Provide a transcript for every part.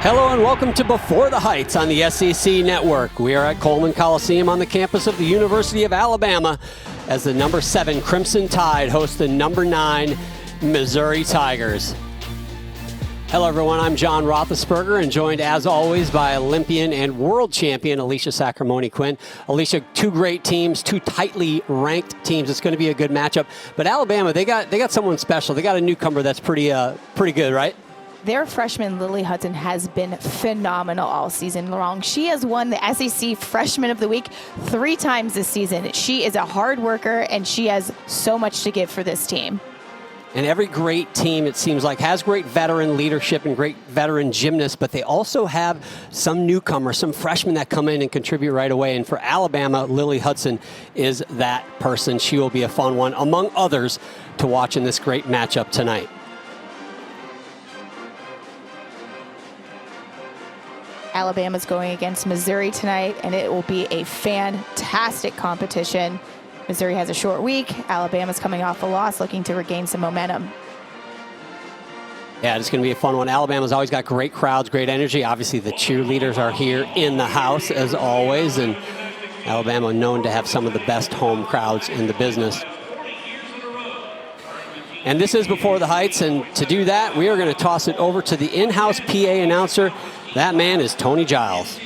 Hello and welcome to Before the Heights on the SEC Network. We are at Coleman Coliseum on the campus of the University of Alabama as the number 7 Crimson Tide host the number 9 Missouri Tigers. Hello everyone, I'm John Roethlisberger and joined as always by Olympian and world champion Alicia Sacramone-Quinn. Alicia, two great teams, two tightly ranked teams. It's going to be a good matchup. But Alabama, they got someone special. They got a newcomer that's pretty good, right? Their freshman, Lily Hudson, has been phenomenal all season long. She has won the SEC Freshman of the Week 3 times this season. She is a hard worker, and she has so much to give for this team. And every great team, it seems like, has great veteran leadership and great veteran gymnasts, but they also have some newcomers, some freshmen that come in and contribute right away. And for Alabama, Lily Hudson is that person. She will be a fun one, among others, to watch in this great matchup tonight. Alabama's going against Missouri tonight, and it will be a fantastic competition. Missouri has a short week. Alabama's coming off a loss, looking to regain some momentum. Yeah, it's going to be a fun one. Alabama's always got great crowds, great energy. Obviously, the cheerleaders are here in the house, as always, and Alabama known to have some of the best home crowds in the business. And this is Before the Heights, and to do that, we are going to toss it over to the in-house PA announcer. That man is Tony Giles.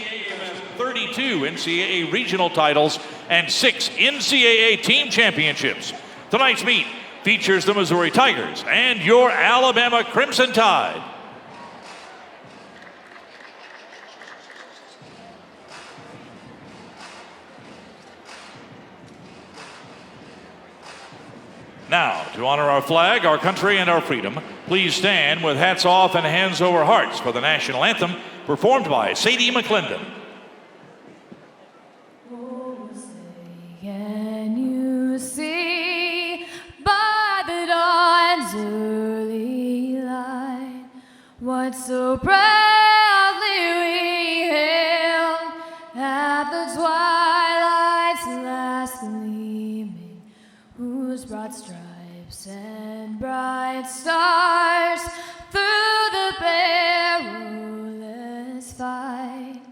32 NCAA regional titles and 6 NCAA team championships. Tonight's meet features the Missouri Tigers and your Alabama Crimson Tide. Now, to honor our flag, our country, and our freedom, please stand with hats off and hands over hearts for the national anthem performed by Sadie McClendon. Oh, say, can you see by the dawn's early light what so proudly we hailed at the twilight's last gleaming, whose broad stripes and bright stars through the perilous fight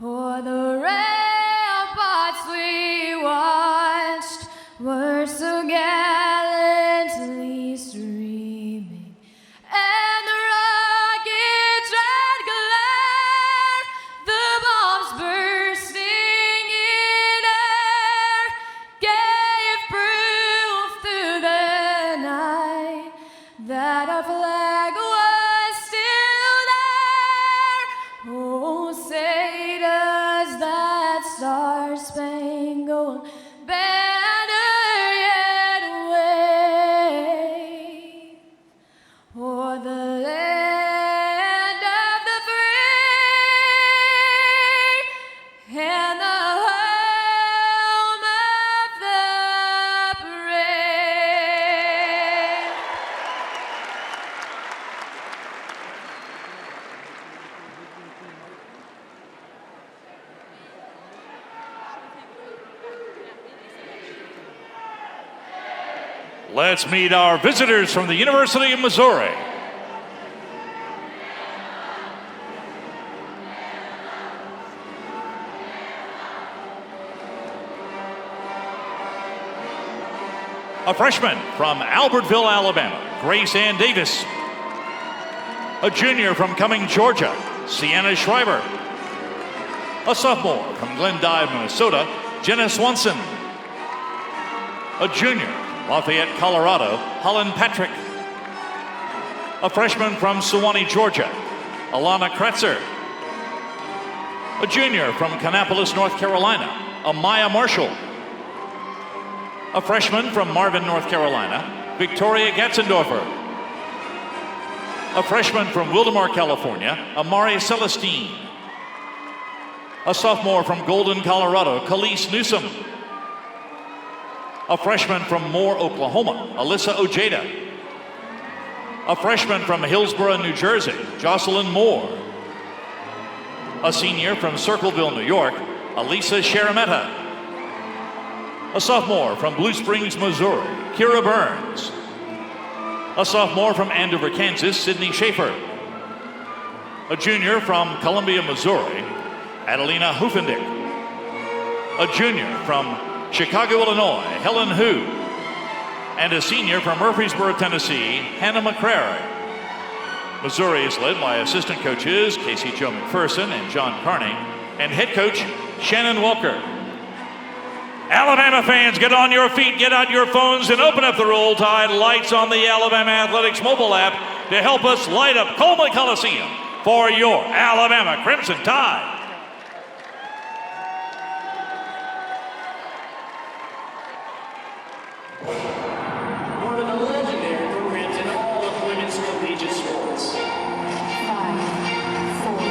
o'er the ramparts we watched were so gallantly streaming, and the rocket's red glare, the bombs bursting in air, gave proof through the night that our flag was still there. Oh, say does that star-spangled banner yet wave o'er the land of the free and the home of the brave? Let's meet our visitors from the University of Missouri. A freshman from Albertville, Alabama, Grace Ann Davis. A junior from Cumming, Georgia, Sienna Schreiber. A sophomore from Glendive, Minnesota, Jenna Swanson. A junior from Lafayette, Colorado, Holland Patrick. A freshman from Sewanee, Georgia, Alana Kretzer. A junior from Kannapolis, North Carolina, Amaya Marshall. A freshman from Marvin, North Carolina, Victoria Gatzendorfer. A freshman from Wildomar, California, Amari Celestine. A sophomore from Golden, Colorado, Khalees Newsom. A freshman from Moore, Oklahoma, Alyssa Ojeda. A freshman from Hillsborough, New Jersey, Jocelyn Moore. A senior from Circleville, New York, Alisa Sharametta. A sophomore from Blue Springs, Missouri, Kira Burns. A sophomore from Andover, Kansas, Sydney Schaefer. A junior from Columbia, Missouri, Adelina Hoofendick. A junior from Chicago, Illinois, Helen Hu. And a senior from Murfreesboro, Tennessee, Hannah McCrary. Missouri is led by assistant coaches Casey Jo McPherson and John Carney, and head coach Shannon Walker. Alabama fans, get on your feet, get out your phones, and open up the Roll Tide lights on the Alabama Athletics mobile app to help us light up Coleman Coliseum for your Alabama Crimson Tide. One of the legendary programs in all of women's collegiate sports. 5, 4, 3,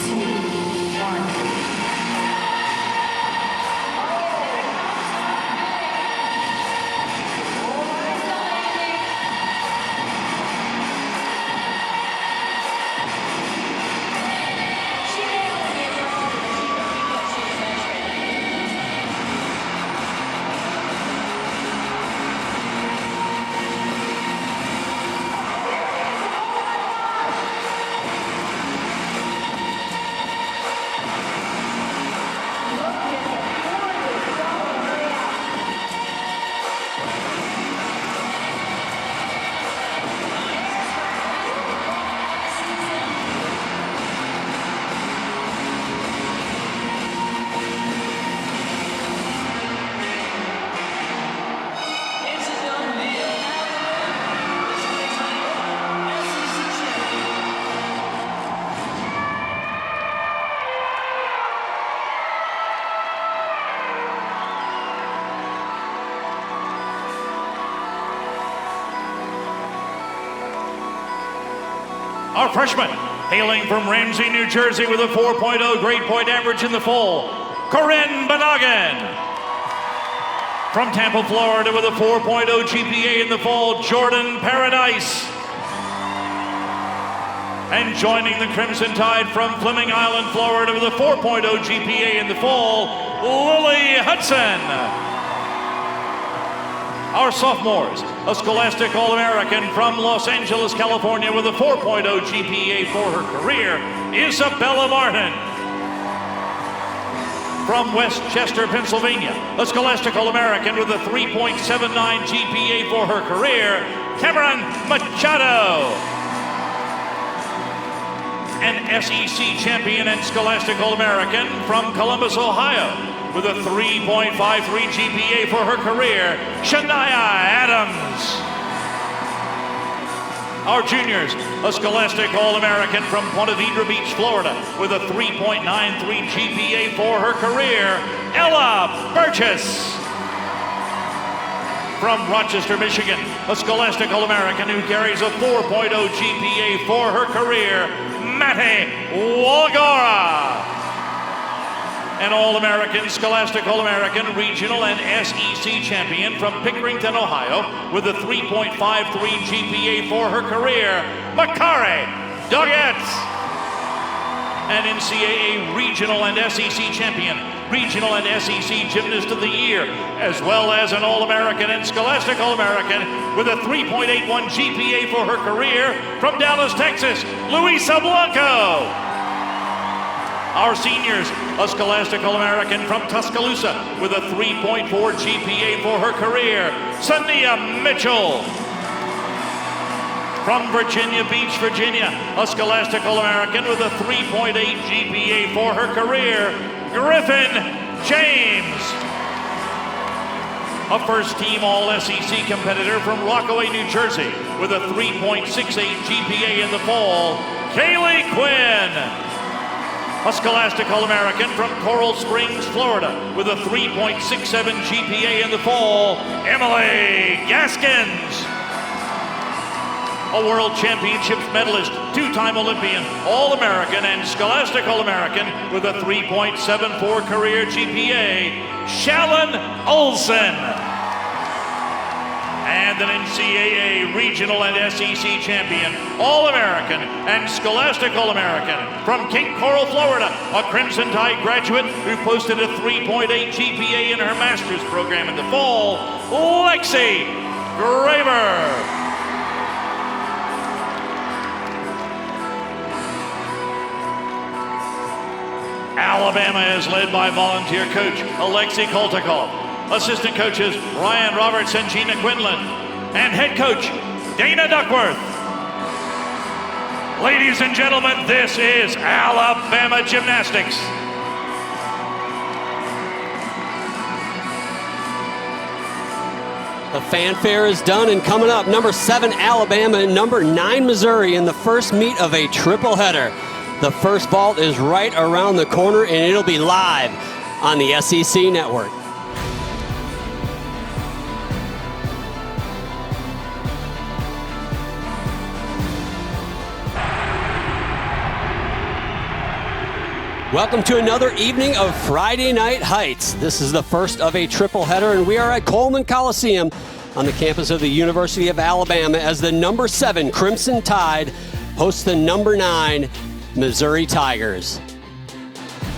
2, 1. Our freshman, hailing from Ramsey, New Jersey with a 4.0 grade point average in the fall, Corinne Banogan. From Tampa, Florida with a 4.0 GPA in the fall, Jordan Paradise. And joining the Crimson Tide from Fleming Island, Florida with a 4.0 GPA in the fall, Lily Hudson. Our sophomores, a Scholastic All-American from Los Angeles, California with a 4.0 GPA for her career, Isabella Martin. From Westchester, Pennsylvania, a Scholastic All-American with a 3.79 GPA for her career, Cameron Machado. An SEC champion and Scholastic All-American from Columbus, Ohio, with a 3.53 GPA for her career, Shania Adams. Our juniors, a Scholastic All-American from Ponte Vedra Beach, Florida, with a 3.93 GPA for her career, Ella Burgess. From Rochester, Michigan, a Scholastic All-American who carries a 4.0 GPA for her career, Matty Walagora. An All-American, Scholastic All-American, Regional and SEC champion from Pickerington, Ohio, with a 3.53 GPA for her career, Makari Doggett. An NCAA Regional and SEC champion, Regional and SEC Gymnast of the Year, as well as an All-American and Scholastic All-American with a 3.81 GPA for her career from Dallas, Texas, Luisa Blanco. Our seniors, a Scholastic All-American from Tuscaloosa with a 3.4 GPA for her career, Sania Mitchell. From Virginia Beach, Virginia, a Scholastic All-American with a 3.8 GPA for her career, Griffin James. A first-team All-SEC competitor from Rockaway, New Jersey with a 3.68 GPA in the fall, Kaylee Quinn. A Scholastic All-American from Coral Springs, Florida, with a 3.67 GPA in the fall, Emily Gaskins. A World Championships medalist, two-time Olympian, All-American, and Scholastic All-American with a 3.74 career GPA, Shalyn Olsen. And an NCAA Regional and SEC champion, All-American and Scholastic All-American from Cape Coral, Florida, a Crimson Tide graduate who posted a 3.8 GPA in her master's program in the fall, Lexi Graver. Alabama is led by volunteer coach Alexei Koltikov, assistant coaches Ryan Roberts and Gina Quinlan, and head coach Dana Duckworth. Ladies and gentlemen, this is Alabama Gymnastics. The fanfare is done, and coming up, number 7 Alabama and number 9 Missouri in the first meet of a triple header. The first vault is right around the corner, and it'll be live on the SEC Network. Welcome to another evening of Friday Night Heights. This is the first of a triple header, and we are at Coleman Coliseum on the campus of the University of Alabama as the number 7 Crimson Tide hosts the number 9 Missouri Tigers.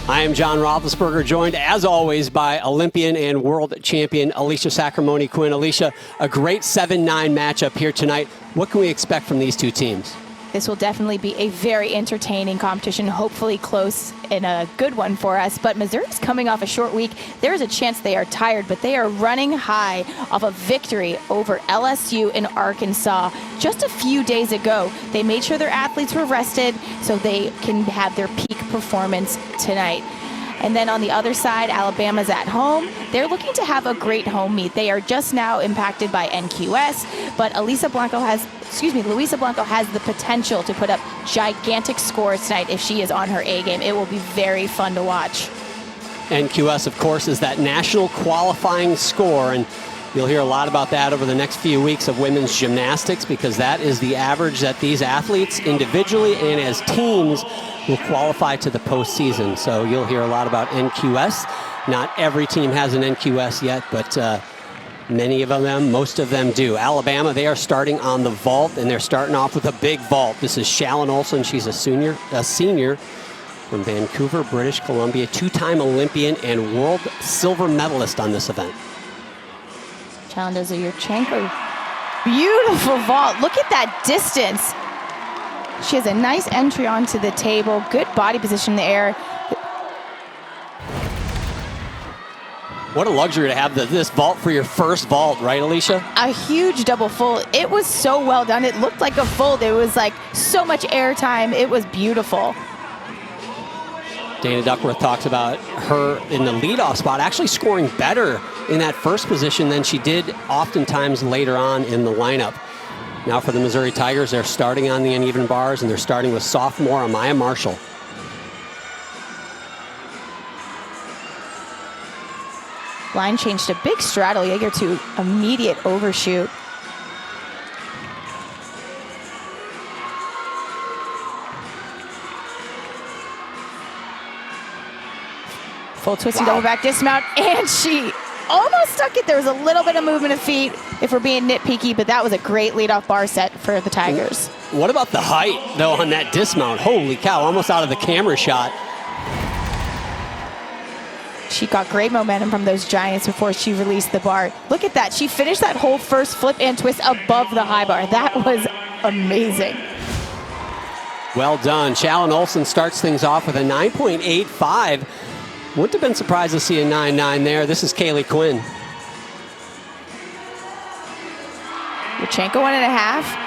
I am John Roethlisberger, joined as always by Olympian and world champion Alicia Sacramone-Quinn. Alicia, a great 7-9 matchup here tonight. What can we expect from these two teams? This will definitely be a very entertaining competition, hopefully close and a good one for us. But Missouri's coming off a short week. There's a chance they are tired, but they are running high off a victory over LSU in Arkansas just a few days ago. They made sure their athletes were rested so they can have their peak performance tonight. And then on the other side, Alabama's at home. They're looking to have a great home meet. They are just now impacted by NQS, but Luisa Blanco has the potential to put up gigantic scores tonight if she is on her A game. It will be very fun to watch. NQS, of course, is that national qualifying score, and you'll hear a lot about that over the next few weeks of women's gymnastics, because that is the average that these athletes individually and as teams will qualify to the postseason. So you'll hear a lot about NQS. Not every team has an NQS yet, but many of them, most of them do. Alabama, they are starting on the vault, and they're starting off with a big vault. This is Shallon Olson. She's a senior from Vancouver, British Columbia, 2-time Olympian and world silver medalist on this event. Shallon does a Yurchenko. Beautiful vault. Look at that distance. She has a nice entry onto the table, good body position in the air. What a luxury to have this vault for your first vault, right, Alicia? A huge double fold. It was so well done. It looked like a fold. It was like so much air time. It was beautiful. Dana Duckworth talks about her in the leadoff spot, actually scoring better in that first position than she did oftentimes later on in the lineup. Now for the Missouri Tigers, they're starting on the uneven bars, and they're starting with sophomore Amaya Marshall. Line change to big straddle Jaeger to immediate overshoot. Full twisting double back dismount, and she almost stuck it. There was a little bit of movement of feet if we're being nitpicky, but that was a great leadoff bar set for the Tigers. What about the height, though, on that dismount? Holy cow, almost out of the camera shot. She got great momentum from those giants before she released the bar. Look at that. She finished that whole first flip and twist above the high bar. That was amazing. Well done. Shallon Olson starts things off with a 9.85. Wouldn't have been surprised to see a 9.9 there. This is Kaylee Quinn. Yurchenko 1.5.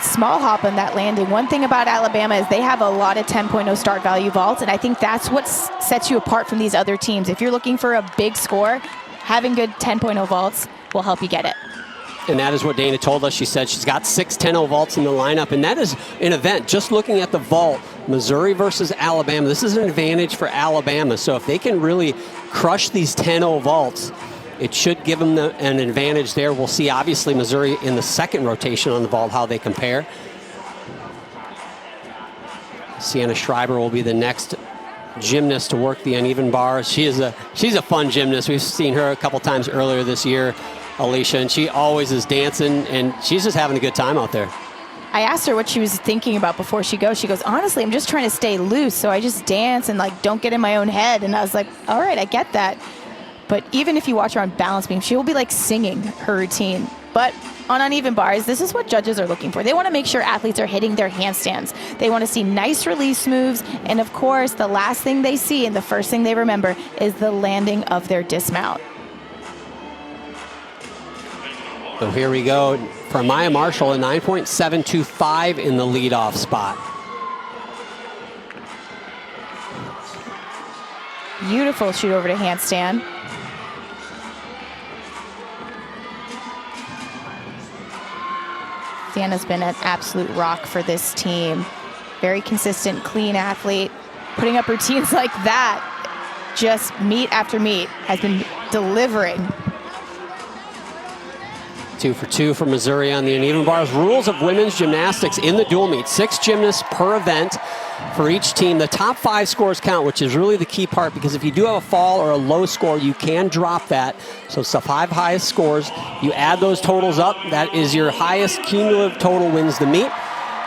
Small hop on that landing. One thing about Alabama is they have a lot of 10.0 start value vaults, and I think that's what sets you apart from these other teams. If you're looking for a big score, having good 10.0 vaults will help you get it. And that is what Dana told us. She said she's got 6 10.0 vaults in the lineup, and that is an event. Just looking at the vault, Missouri versus Alabama, this is an advantage for Alabama. So if they can really crush these 10.0 vaults, it should give them an advantage there. We'll see, obviously, Missouri in the second rotation on the vault, how they compare. Sienna Schreiber will be the next gymnast to work the uneven bars. She's a fun gymnast. We've seen her a couple times earlier this year, Alicia, and she always is dancing, and she's just having a good time out there. I asked her what she was thinking about before she goes. She goes, honestly, I'm just trying to stay loose, so I just dance and don't get in my own head. And I was like, all right, I get that. But even if you watch her on balance beam, she will be singing her routine. But On uneven bars, this is what judges are looking for. They want to make sure athletes are hitting their handstands. They want to see nice release moves. And of course, the last thing they see and the first thing they remember is the landing of their dismount. So here we go for Maya Marshall, a 9.725 in the leadoff spot. Beautiful shoot over to handstand. Sienna's been an absolute rock for this team. Very consistent, clean athlete. Putting up routines like that, just meet after meet, has been delivering. 2 for 2 for Missouri on the uneven bars. Rules of women's gymnastics in the dual meet. 6 gymnasts per event for each team. The top 5 scores count, which is really the key part, because if you do have a fall or a low score, you can drop that. So it's the 5 highest scores. You add those totals up. That is your highest cumulative total wins the meet.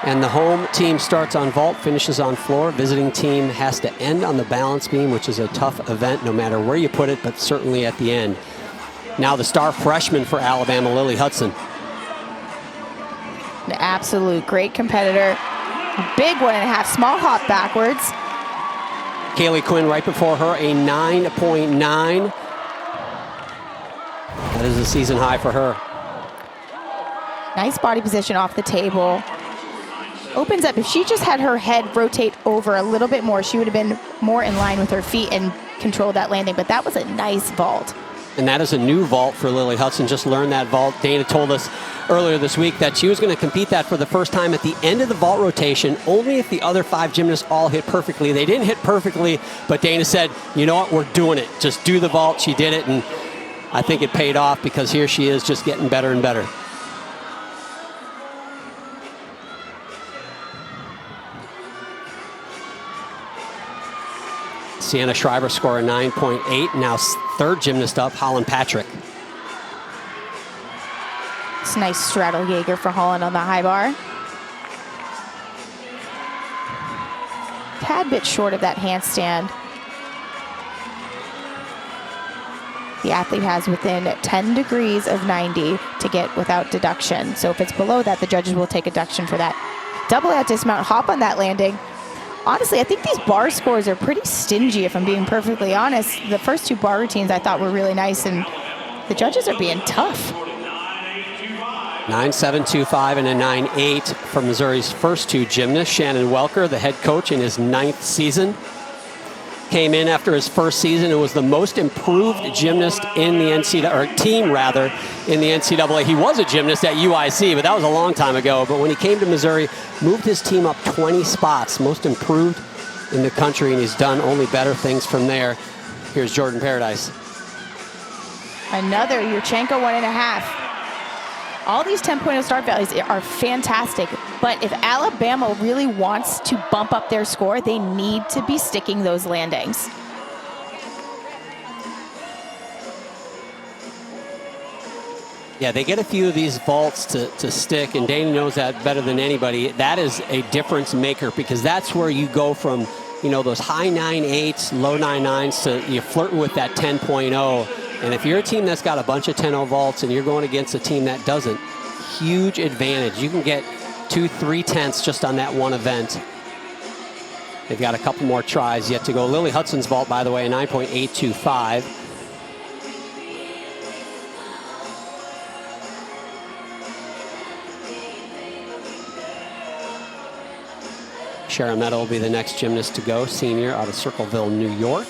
And the home team starts on vault, finishes on floor. Visiting team has to end on the balance beam, which is a tough event no matter where you put it, but certainly at the end. Now the star freshman for Alabama, Lily Hudson. An absolute great competitor. Big 1.5, small hop backwards. Kaylee Quinn right before her, a 9.9. That is a season high for her. Nice body position off the table. Opens up. If she just had her head rotate over a little bit more, she would have been more in line with her feet and controlled that landing. But that was a nice vault. And that is a new vault for Lily Hudson. Just learned that vault. Dana told us earlier this week that she was going to compete that for the first time at the end of the vault rotation, only if the other 5 gymnasts all hit perfectly. They didn't hit perfectly, but Dana said, you know what, we're doing it. Just do the vault. She did it, and I think it paid off, because here she is just getting better and better. Sienna Shriver score a 9.8. Now 3rd gymnast up, Holland Patrick. It's a nice straddle Jaeger for Holland on the high bar. Tad bit short of that handstand. The athlete has within 10 degrees of 90 to get without deduction. So if it's below that, the judges will take a deduction for that. Double out dismount, hop on that landing. Honestly, I think these bar scores are pretty stingy, if I'm being perfectly honest. The first 2 bar routines I thought were really nice, and the judges are being tough. 9.725 and a 9.8 for Missouri's first 2 gymnasts. Shannon Welker, the head coach in his 9th season, came in after his first season and was the most improved gymnast in the NCAA, or team rather, in the NCAA. He was a gymnast at UIC, but that was a long time ago. But when he came to Missouri, moved his team up 20 spots, most improved in the country, and he's done only better things from there. Here's Jordan Paradise. Another Yurchenko 1.5. All these 10.0 start values are fantastic, but if Alabama really wants to bump up their score, they need to be sticking those landings. Yeah, they get a few of these vaults to stick, and Dana knows that better than anybody. That is a difference maker, because that's where you go from, you know, those high 9.8s, low 9.9s to you're flirting with that 10.0. And if you're a team that's got a bunch of 10.0 vaults and you're going against a team that doesn't, huge advantage. You can get 2-3 tenths just on that one event. They've got a couple more tries yet to go. Lily Hudson's vault, by the way, a 9.825. Sharon Meadow will be the next gymnast to go, senior out of Circleville, New York.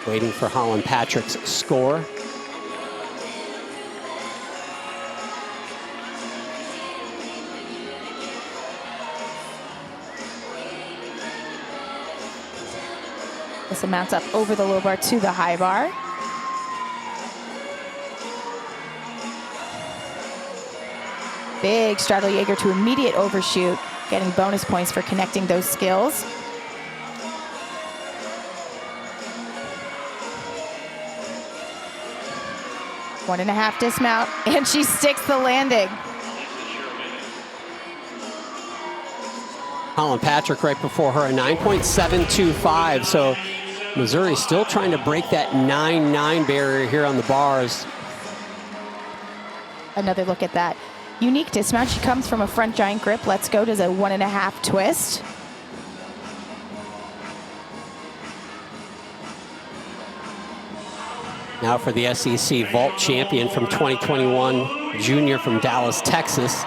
Waiting for Holland Patrick's score. This amounts up over the low bar to the high bar. Big straddle Jaeger to immediate overshoot, getting bonus points for connecting those skills. One and a half dismount, and she sticks the landing. Holland Patrick right before her, a 9.725. So Missouri still trying to break that 9.9 barrier here on the bars. another look at that. Unique dismount. She comes from a front giant grip. Let's go. Does a 1.5 twist. Now for the SEC vault champion from 2021, junior from Dallas, Texas,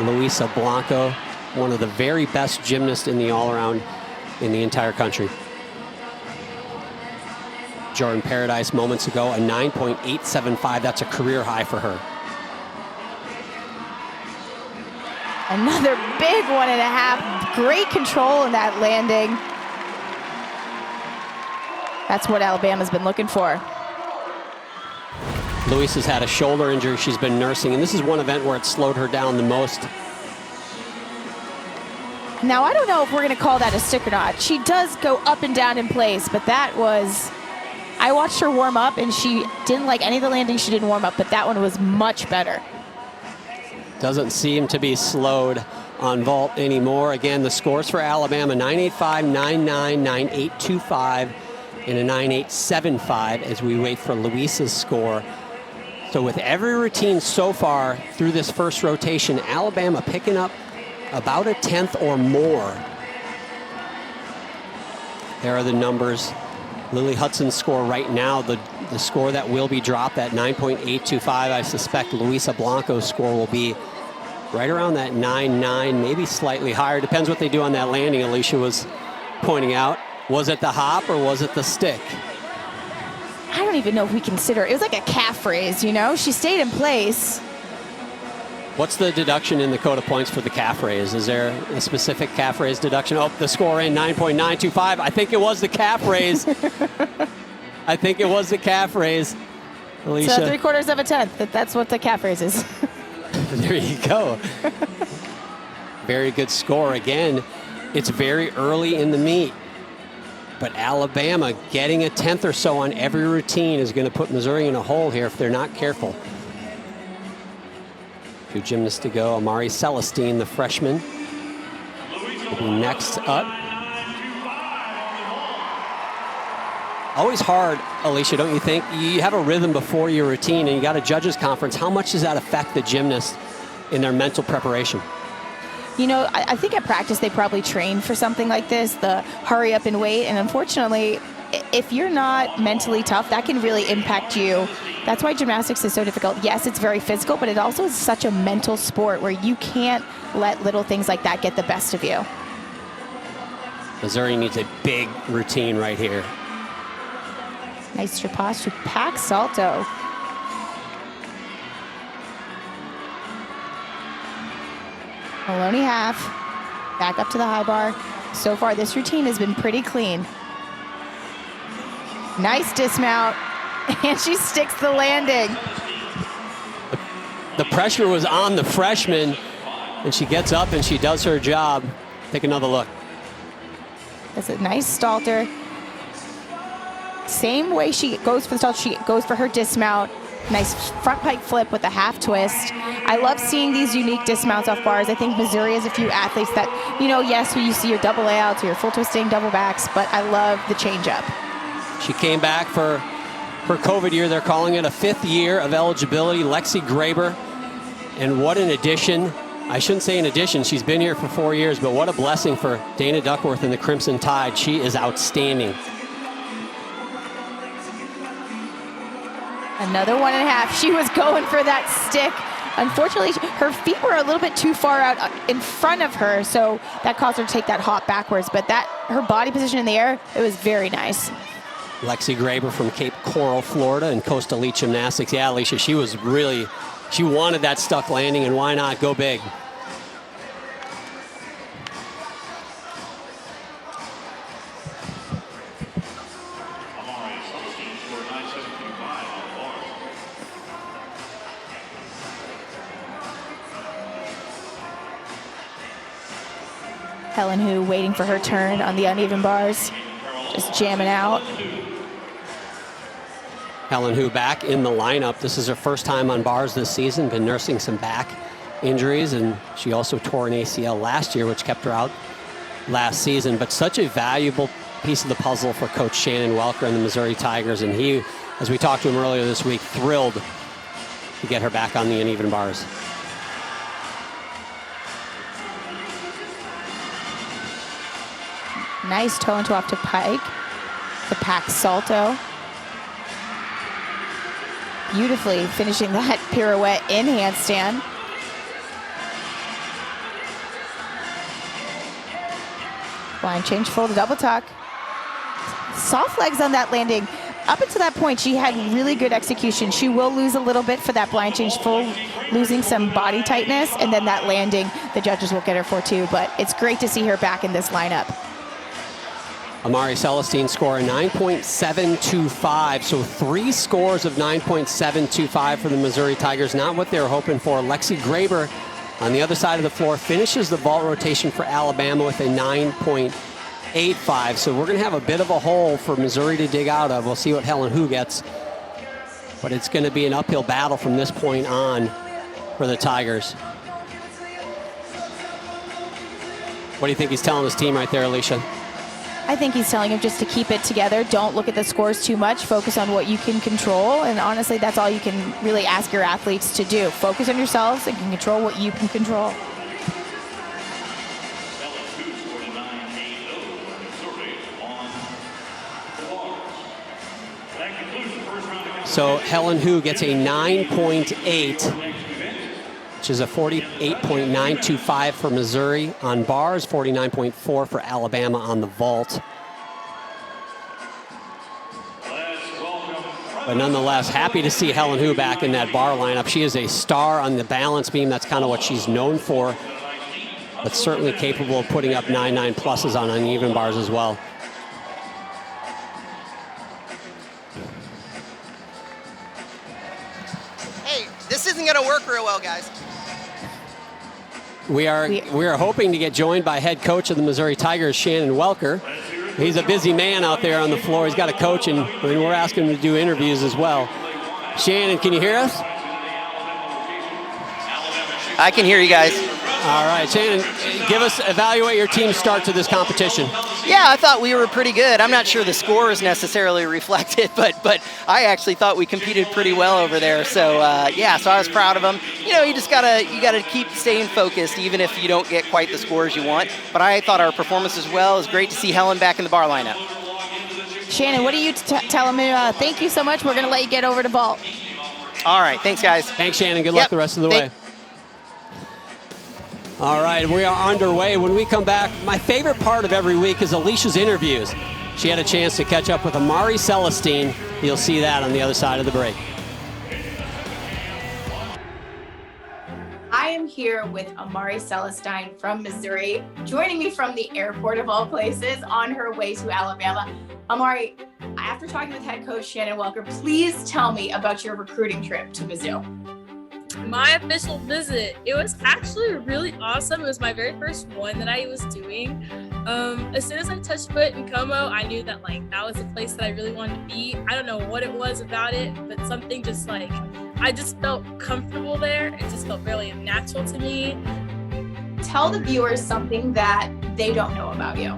Luisa Blanco, one of the very best gymnasts in the all-around in the entire country. Jordan Paradise moments ago, a 9.875. That's a career high for her. Another big 1.5. Great control in that landing. That's what Alabama's been looking for. Luisa's had a shoulder injury she's been nursing, and this is one event where it slowed her down the most. Now, I don't know if we're going to call that a stick or not. She does go up and down in place, but that was... I watched her warm up, and she didn't like any of the landings. She didn't warm up, but that one was much better. Doesn't seem to be slowed on vault anymore. Again, the scores for Alabama, 9.85, 9.9, 9.825, and a 9.875 as we wait for Luisa's score. So with every routine so far through this first rotation, Alabama picking up about a 10th or more. There are the numbers. Lily Hudson's score right now, the score that will be dropped at 9.825. I suspect Luisa Blanco's score will be right around that 9.9, maybe slightly higher. Depends what they do on that landing, Alicia was pointing out. Was it the hop or was it the stick? I don't even know if we consider it. It was like a calf raise, you know? She stayed in place. What's the deduction in the code of points for the calf raise? Is there a specific calf raise deduction? Oh, the score in 9.925. I think it was the calf raise. I think it was the calf raise. Alicia. So 3/4 of a tenth. That's what the calf raise is. There you go. Very good score. Again, it's very early in the meet. But Alabama getting a 10th or so on every routine is going to put Missouri in a hole here if they're not careful. Two gymnasts to go. Amari Celestine, the freshman, will be next up. Always hard, Alicia, don't you think? You have a rhythm before your routine and you got a judges conference. How much does that affect the gymnast in their mental preparation? You know, I think at practice they probably train for something like this, the hurry up and wait. And unfortunately, if you're not mentally tough, that can really impact you. That's why gymnastics is so difficult. Yes, it's very physical, but it also is such a mental sport where you can't let little things like that get the best of you. Missouri needs a big routine right here. Nice tripas to pack salto. Maloney half, back up to the high bar. So far, this routine has been pretty clean. Nice dismount, and she sticks the landing. The pressure was on the freshman, and she gets up and she does her job. Take another look. That's a nice stalter. Same way she goes for the stalter, she goes for her dismount. Nice front pike flip with a half twist. I love seeing these unique dismounts off bars. I think Missouri has a few athletes that, you know, yes, when you see your double layouts or your full twisting double backs, but I love the change up. She came back for her COVID year. They're calling it a 5th year of eligibility. Lexi Graber, and what an addition. I shouldn't say an addition. She's been here for 4 years, but what a blessing for Dana Duckworth and the Crimson Tide. She is outstanding. Another 1.5. She was going for that stick. Unfortunately, her feet were a little bit too far out in front of her, so that caused her to take that hop backwards. But that, her body position in the air, it was very nice. Lexi Graber from Cape Coral, Florida, and Coastal Elite Gymnastics. Yeah, Alicia, she was really, she wanted that stuck landing, and why not go big? Helen Hu waiting for her turn on the uneven bars, just jamming out. Helen Hu back in the lineup. This is her first time on bars this season, been nursing some back injuries, and she also tore an ACL last year, which kept her out last season. But such a valuable piece of the puzzle for Coach Shannon Welker and the Missouri Tigers, and he, as we talked to him earlier this week, thrilled to get her back on the uneven bars. Nice toe into off to Pike. The pack salto. Beautifully finishing that pirouette in handstand. Blind change, full to double tuck. Soft legs on that landing. Up until that point, she had really good execution. She will lose a little bit for that blind change full, losing some body tightness, and then that landing, the judges will get her for too, but it's great to see her back in this lineup. Amari Celestine score a 9.725, so 3 scores of 9.725 for the Missouri Tigers. Not what they were hoping for. Lexi Graber on the other side of the floor finishes the vault rotation for Alabama with a 9.85. So we're going to have a bit of a hole for Missouri to dig out of. We'll see what Helen Hu gets. But it's going to be an uphill battle from this point on for the Tigers. What do you think he's telling his team right there, Alicia? I think he's telling him just to keep it together. Don't look at the scores too much. Focus on what you can control. And honestly, that's all you can really ask your athletes to do. Focus on yourselves and can control what you can control. So Helen Hu gets a 9.8, which is a 48.925 for Missouri on bars, 49.4 for Alabama on the vault. But nonetheless, happy to see Helen Hu back in that bar lineup. She is a star on the balance beam. That's kind of what she's known for, but certainly capable of putting up 9.9 pluses on uneven bars as well. Hey, this isn't going to work real well, guys. We are hoping to get joined by head coach of the Missouri Tigers, Shannon Welker. He's a busy man out there on the floor. He's got a coach, and we're asking him to do interviews as well. Shannon, can you hear us? I can hear you guys. All right, Shannon, evaluate your team's start to this competition. Yeah, I thought we were pretty good. I'm not sure the scores necessarily reflected, but I actually thought we competed pretty well over there. So yeah, so I was proud of them. You know, you gotta keep staying focused, even if you don't get quite the scores you want. But I thought our performance as well. It was great to see Helen back in the bar lineup. Shannon, what do you tell him? Thank you so much. We're going to let you get over to vault. All right, thanks, guys. Thanks, Shannon. Good luck the rest of the way. All right, we are underway. When we come back, my favorite part of every week is Alicia's interviews. She had a chance to catch up with Amari Celestine. You'll see that on the other side of the break. I am here with Amari Celestine from Missouri, joining me from the airport of all places on her way to Alabama. Amari, after talking with head coach Shannon Welker, please tell me about your recruiting trip to Mizzou. My official visit, it was actually really awesome. It was my very first one that I was doing. As soon as I touched foot in Como, I knew that that was the place that I really wanted to be. I don't know what it was about it, but something just I just felt comfortable there. It just felt really natural to me. Tell the viewers something that they don't know about you.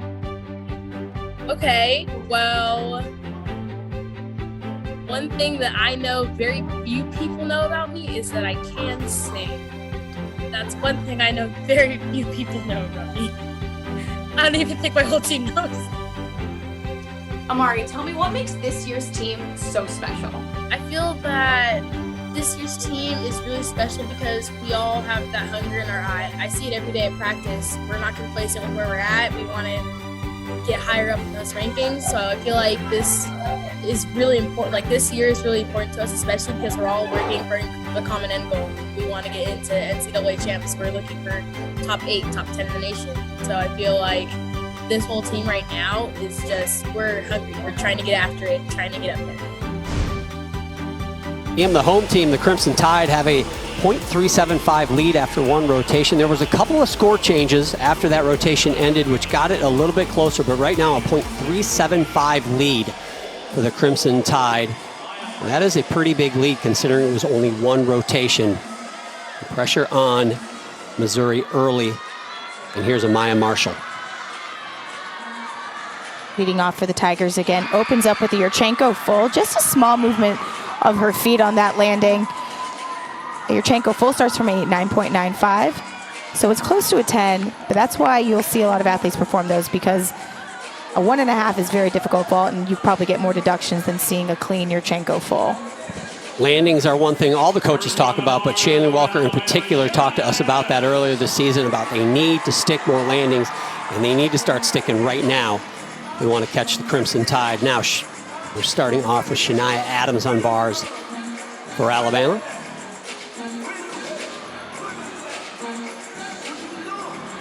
Okay, well, one thing that I know very few people know about me is that I can sing. That's one thing I know very few people know about me. I don't even think my whole team knows. Amari, tell me what makes this year's team so special. I feel that this year's team is really special because we all have that hunger in our eye. I see it every day at practice. We're not complacent with where we're at. We want to get higher up in those rankings. So I feel like this is really important. This year is really important to us, especially because we're all working for the common end goal. We want to get into NCAA champs. We're looking for top 8, top 10 in the nation. So I feel like this whole team right now is we're hungry. We're trying to get after it, trying to get up there. In the home team, the Crimson Tide have a .375 lead after one rotation. There was a couple of score changes after that rotation ended, which got it a little bit closer, but right now a .375 lead for the Crimson Tide. And that is a pretty big lead considering it was only one rotation. The pressure on Missouri early. And here's Amaya Marshall. Leading off for the Tigers again, opens up with the Yurchenko full, just a small movement of her feet on that landing. Yurchenko full starts from a 9.95. So it's close to a 10, but that's why you'll see a lot of athletes perform those, because a 1.5 is very difficult vault, and you probably get more deductions than seeing a clean Yurchenko full. Landings are one thing all the coaches talk about, but Shannon Welker in particular talked to us about that earlier this season, about they need to stick more landings, and they need to start sticking right now. They want to catch the Crimson Tide. Now we're starting off with Shania Adams on bars for Alabama.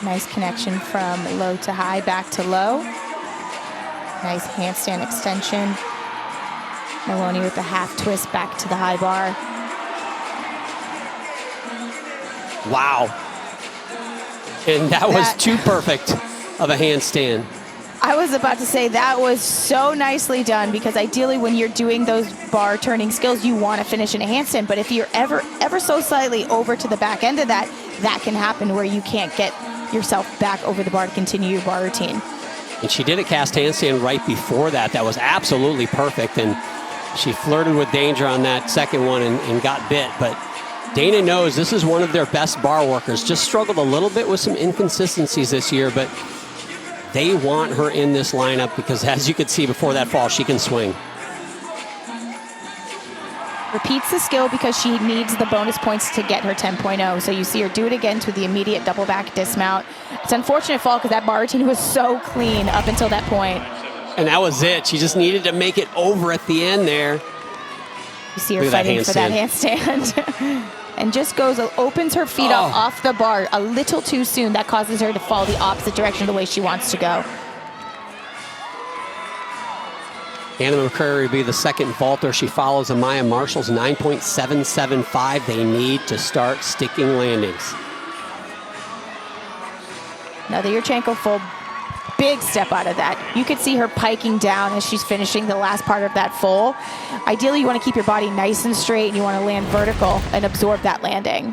Nice connection from low to high, back to low. Nice handstand extension. Maloney with the half twist back to the high bar. Wow. And that was too perfect of a handstand. I was about to say that was so nicely done, because ideally when you're doing those bar turning skills, you want to finish in a handstand. But if you're ever so slightly over to the back end of that, that can happen where you can't get yourself back over the bar to continue your bar routine. And she did a cast handstand right before that. That was absolutely perfect. And she flirted with danger on that second one and got bit. But Dana knows this is one of their best bar workers. Just struggled a little bit with some inconsistencies this year, but they want her in this lineup because, as you could see before that fall, she can swing. Repeats the skill because she needs the bonus points to get her 10.0. So you see her do it again to the immediate double back dismount. It's an unfortunate fall because that bar routine was so clean up until that point. And that was it. She just needed to make it over at the end there. You see her fighting for that handstand. And just opens her feet up off the bar a little too soon. That causes her to fall the opposite direction of the way she wants to go. Anna McCrary will be the second vaulter. She follows Amaya Marshall's 9.775. They need to start sticking landings. Another Yurchenko full. Big step out of that. You could see her piking down as she's finishing the last part of that full. Ideally, you want to keep your body nice and straight, and you want to land vertical and absorb that landing.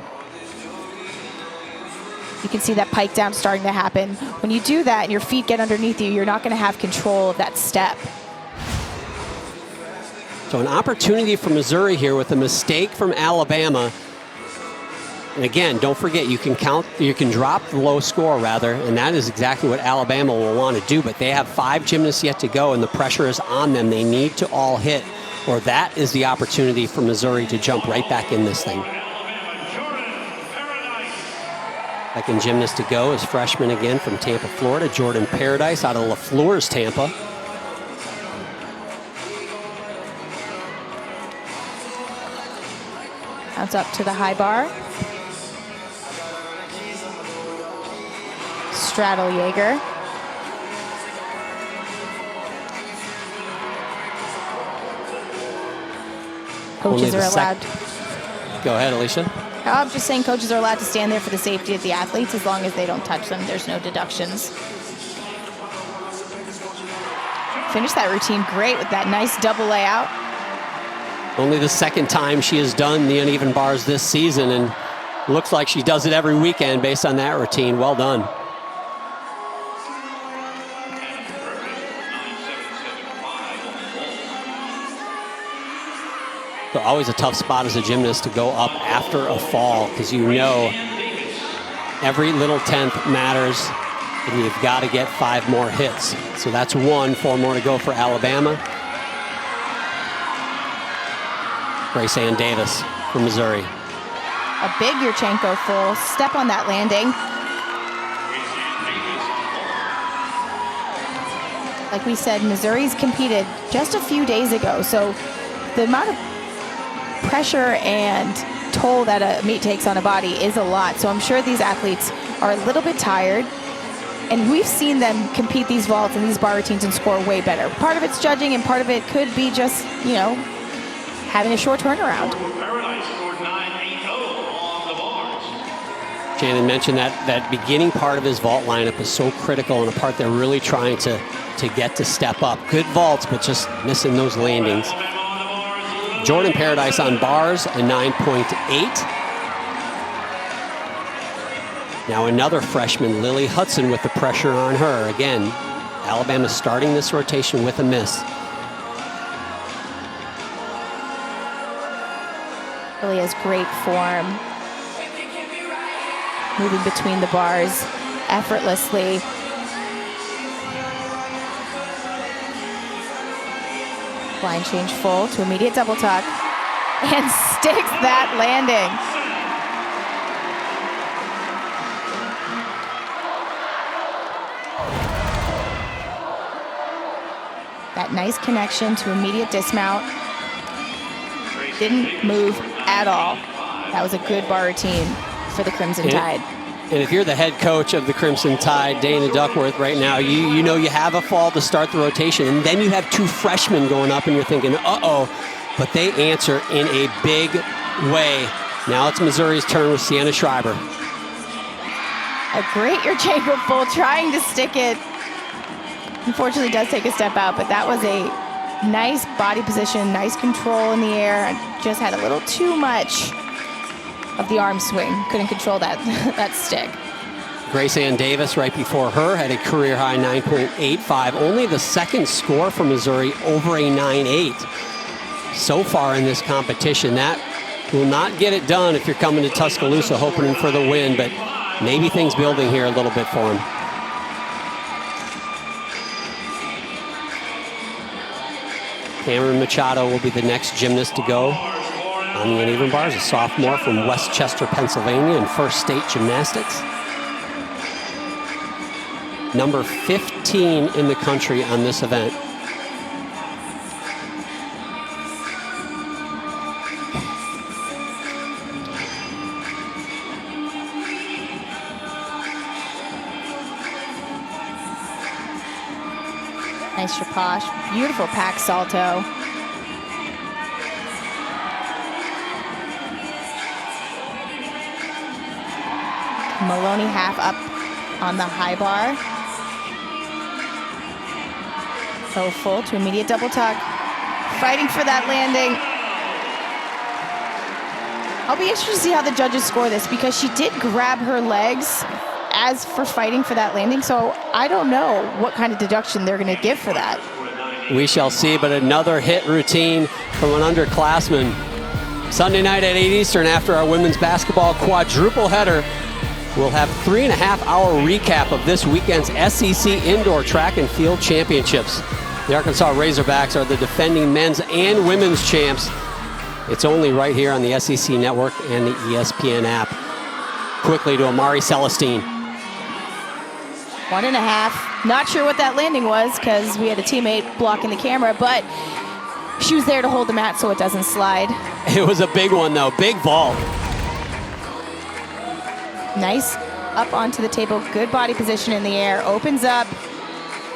You can see that pike down starting to happen. When you do that and your feet get underneath you, you're not going to have control of that step. So an opportunity for Missouri here with a mistake from Alabama. And again, don't forget, you can drop the low score rather, and that is exactly what Alabama will want to do. But they have 5 gymnasts yet to go, and the pressure is on them. They need to all hit, or that is the opportunity for Missouri to jump right back in this thing. Second gymnast to go is freshman again from Tampa, Florida, Jordan Paradise out of LaFleur's Tampa. Bounce up to the high bar. Straddle Jaeger. Coaches are allowed. Go ahead, Alicia. I'm just saying coaches are allowed to stand there for the safety of the athletes as long as they don't touch them. There's no deductions. Finish that routine great with that nice double layout. Only the second time she has done the uneven bars this season, and looks like she does it every weekend based on that routine. Well done. So always a tough spot as a gymnast to go up after a fall, because you know every little tenth matters, and you've got to get 5 more hits. So that's 1, 4 more to go for Alabama. Grace Ann Davis from Missouri. A big Yurchenko full. Step on that landing. Like we said, Missouri's competed just a few days ago, so the amount of pressure and toll that a meet takes on a body is a lot. So I'm sure these athletes are a little bit tired, and we've seen them compete these vaults and these bar routines and score way better. Part of it's judging, and part of it could be just, you know, having a short turnaround. Shannon mentioned that beginning part of his vault lineup is so critical, and a part they're really trying to get to step up. Good vaults, but just missing those landings. Jordan Paradise on bars, a 9.8. Now another freshman, Lily Hudson, with the pressure on her. Again, Alabama starting this rotation with a miss. Really has great form. moving between the bars effortlessly. Line change full to immediate double tuck and sticks that landing. That nice connection to immediate dismount. Didn't move at all. That was a good bar routine for the Crimson Tide. And if you're the head coach of the Crimson Tide, Dana Duckworth, right now, you know you have a fall to start the rotation, and then you have two freshmen going up, and you're thinking, uh-oh, but they answer in a big way. Now it's Missouri's turn with Sienna Schreiber. A great Yurchenko full, trying to stick it. Unfortunately, does take a step out, but that was a nice body position, nice control in the air. Just had a little too much of the arm swing. Couldn't control that, that stick. Grace Ann Davis, right before her, had a career-high 9.85. Only the second score for Missouri over a 9.8 so far in this competition. That will not get it done if you're coming to Tuscaloosa hoping for the win, but maybe things building here a little bit for him. Cameron Machado will be the next gymnast to go on the uneven bars, a sophomore from Westchester, Pennsylvania, in First State Gymnastics. Number 15 in the country on this event. Nice trapoche, beautiful pack salto. Maloney half up on the high bar. Toe full to immediate double tuck. Fighting for that landing. I'll be interested to see how the judges score this because she did grab her legs as for fighting for that landing, so I don't know what kind of deduction they're going to give for that. We shall see, but another hit routine from an underclassman. Sunday night at 8 Eastern after our women's basketball quadruple header. We'll have 3.5-hour recap of this weekend's SEC Indoor Track and Field Championships. The Arkansas Razorbacks are the defending men's and women's champs. It's only right here on the SEC Network and the ESPN app. Quickly to Amari Celestine. 1.5. Not sure what that landing was because we had a teammate blocking the camera, but she was there to hold the mat so it doesn't slide. It was a big one, though. Big vault. Nice up onto the table. Good body position in the air. Opens up.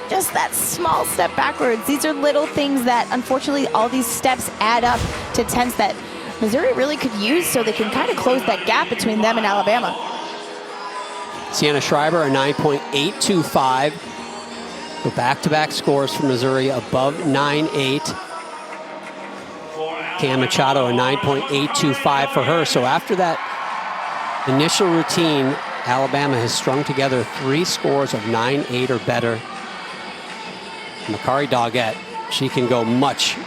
Just that small step backwards. These are little things that, unfortunately, all these steps add up to tenths that Missouri really could use so they can kind of close that gap between them and Alabama. Sienna Schreiber, a 9.825. The back-to-back scores for Missouri above 9.8. Cam Machado, a 9.825 for her. So after that initial routine, Alabama has strung together 3 scores of 9.8 or better. Makari Doggett, she can go much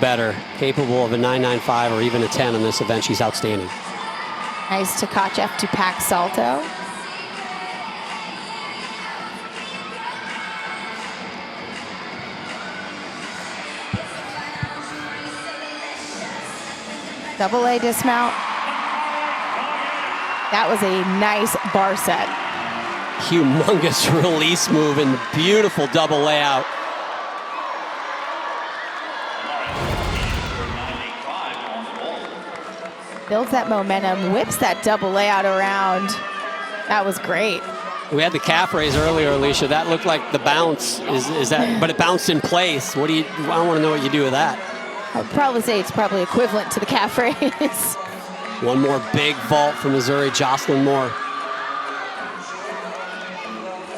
better, capable of a 9.95 or even a 10 in this event. She's outstanding. Nice Tkachev to pack salto. Double A dismount. That was a nice bar set. Humongous release move and beautiful double layout. Builds that momentum, whips that double layout around. That was great. We had the calf raise earlier, Alicia. That looked like the bounce. Is that? But it bounced in place. What do you? I want to know what you do with that. I would probably say it's probably equivalent to the calf raise. One more big vault for Missouri, Jocelyn Moore.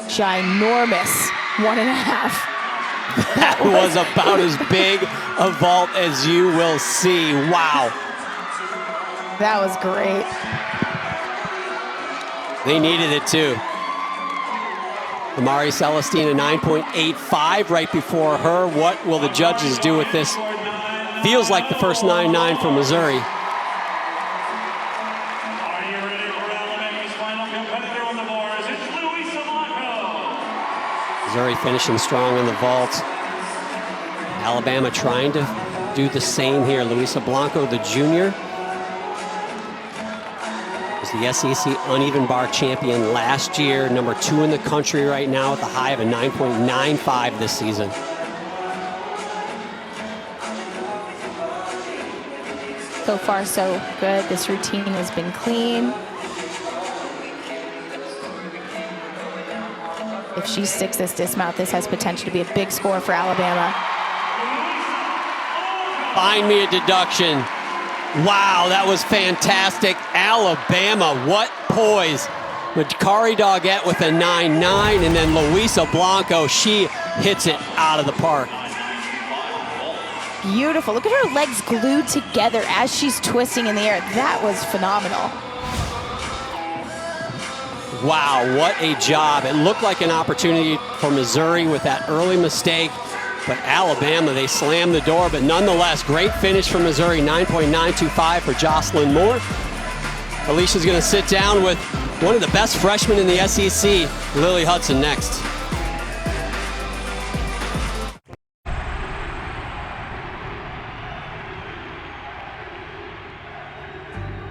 Ginormous 1.5. That was about as big a vault as you will see. Wow. That was great. They needed it too. Amari Celestine, a 9.85 right before her. What will the judges do with this? Feels like the first 9.9 for Missouri. Are you ready for Alabama's final competitor? Missouri finishing strong in the vault. Alabama trying to do the same here. Luisa Blanco, the junior, was the SEC uneven bar champion last year. Number 2 in the country right now with a high of a 9.95 this season. So far, so good. This routine has been clean. If she sticks this dismount, this has potential to be a big score for Alabama. Find me a deduction. Wow, that was fantastic. Alabama, what poise. Makari Doggett with a 9.9, and then Luisa Blanco, she hits it out of the park. Beautiful. Look at her legs glued together as she's twisting in the air. That was phenomenal. Wow, what a job. It looked like an opportunity for Missouri with that early mistake, but Alabama, they slammed the door, but nonetheless, great finish from Missouri, 9.925 for Jocelyn Moore. Alicia's gonna sit down with one of the best freshmen in the SEC, Lily Hudson, next.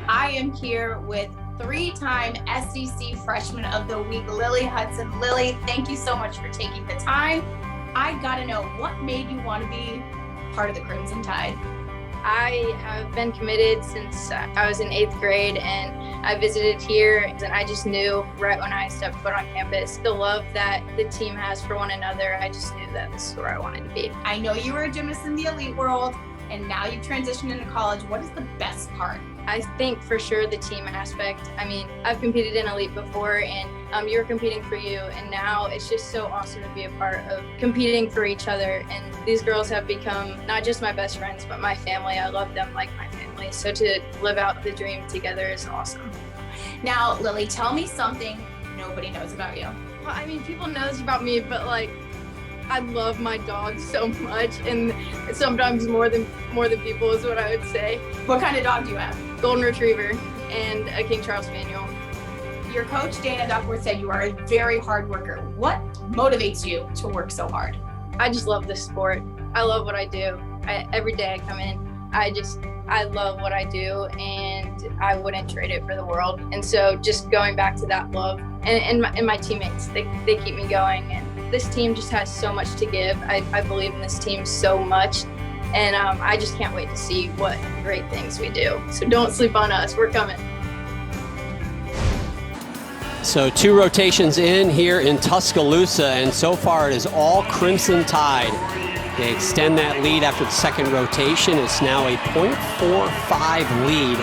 I am here with 3-time SEC Freshman of the Week, Lily Hudson. Lily, thank you so much for taking the time. I gotta know, what made you want to be part of the Crimson Tide? I have been committed since I was in 8th grade, and I visited here, and I just knew right when I stepped foot on campus, the love that the team has for one another. I just knew that this is where I wanted to be. I know you were a gymnast in the elite world, and now you've transitioned into college. What is the best part? I think for sure the team aspect. I mean, I've competed in elite before, and you're competing for you, and now it's just so awesome to be a part of competing for each other. And these girls have become not just my best friends, but my family. I love them like my family. So to live out the dream together is awesome. Now, Lily, tell me something nobody knows about you. Well, I mean, people know this about me, but like, I love my dog so much, and sometimes more than people is what I would say. What kind of dog do you have? Golden Retriever and a King Charles Spaniel. Your coach, Dana Duckworth, said you are a very hard worker. What motivates you to work so hard? I just love this sport. I love what I do. Every day I come in, I love what I do, and I wouldn't trade it for the world. And so just going back to that love, and my teammates, they keep me going. And this team just has so much to give. I believe in this team so much. And I just can't wait to see what great things we do. So don't sleep on us. We're coming. So 2 rotations in here in Tuscaloosa, and so far it is all Crimson Tide. They extend that lead after the second rotation. It's now a .45 lead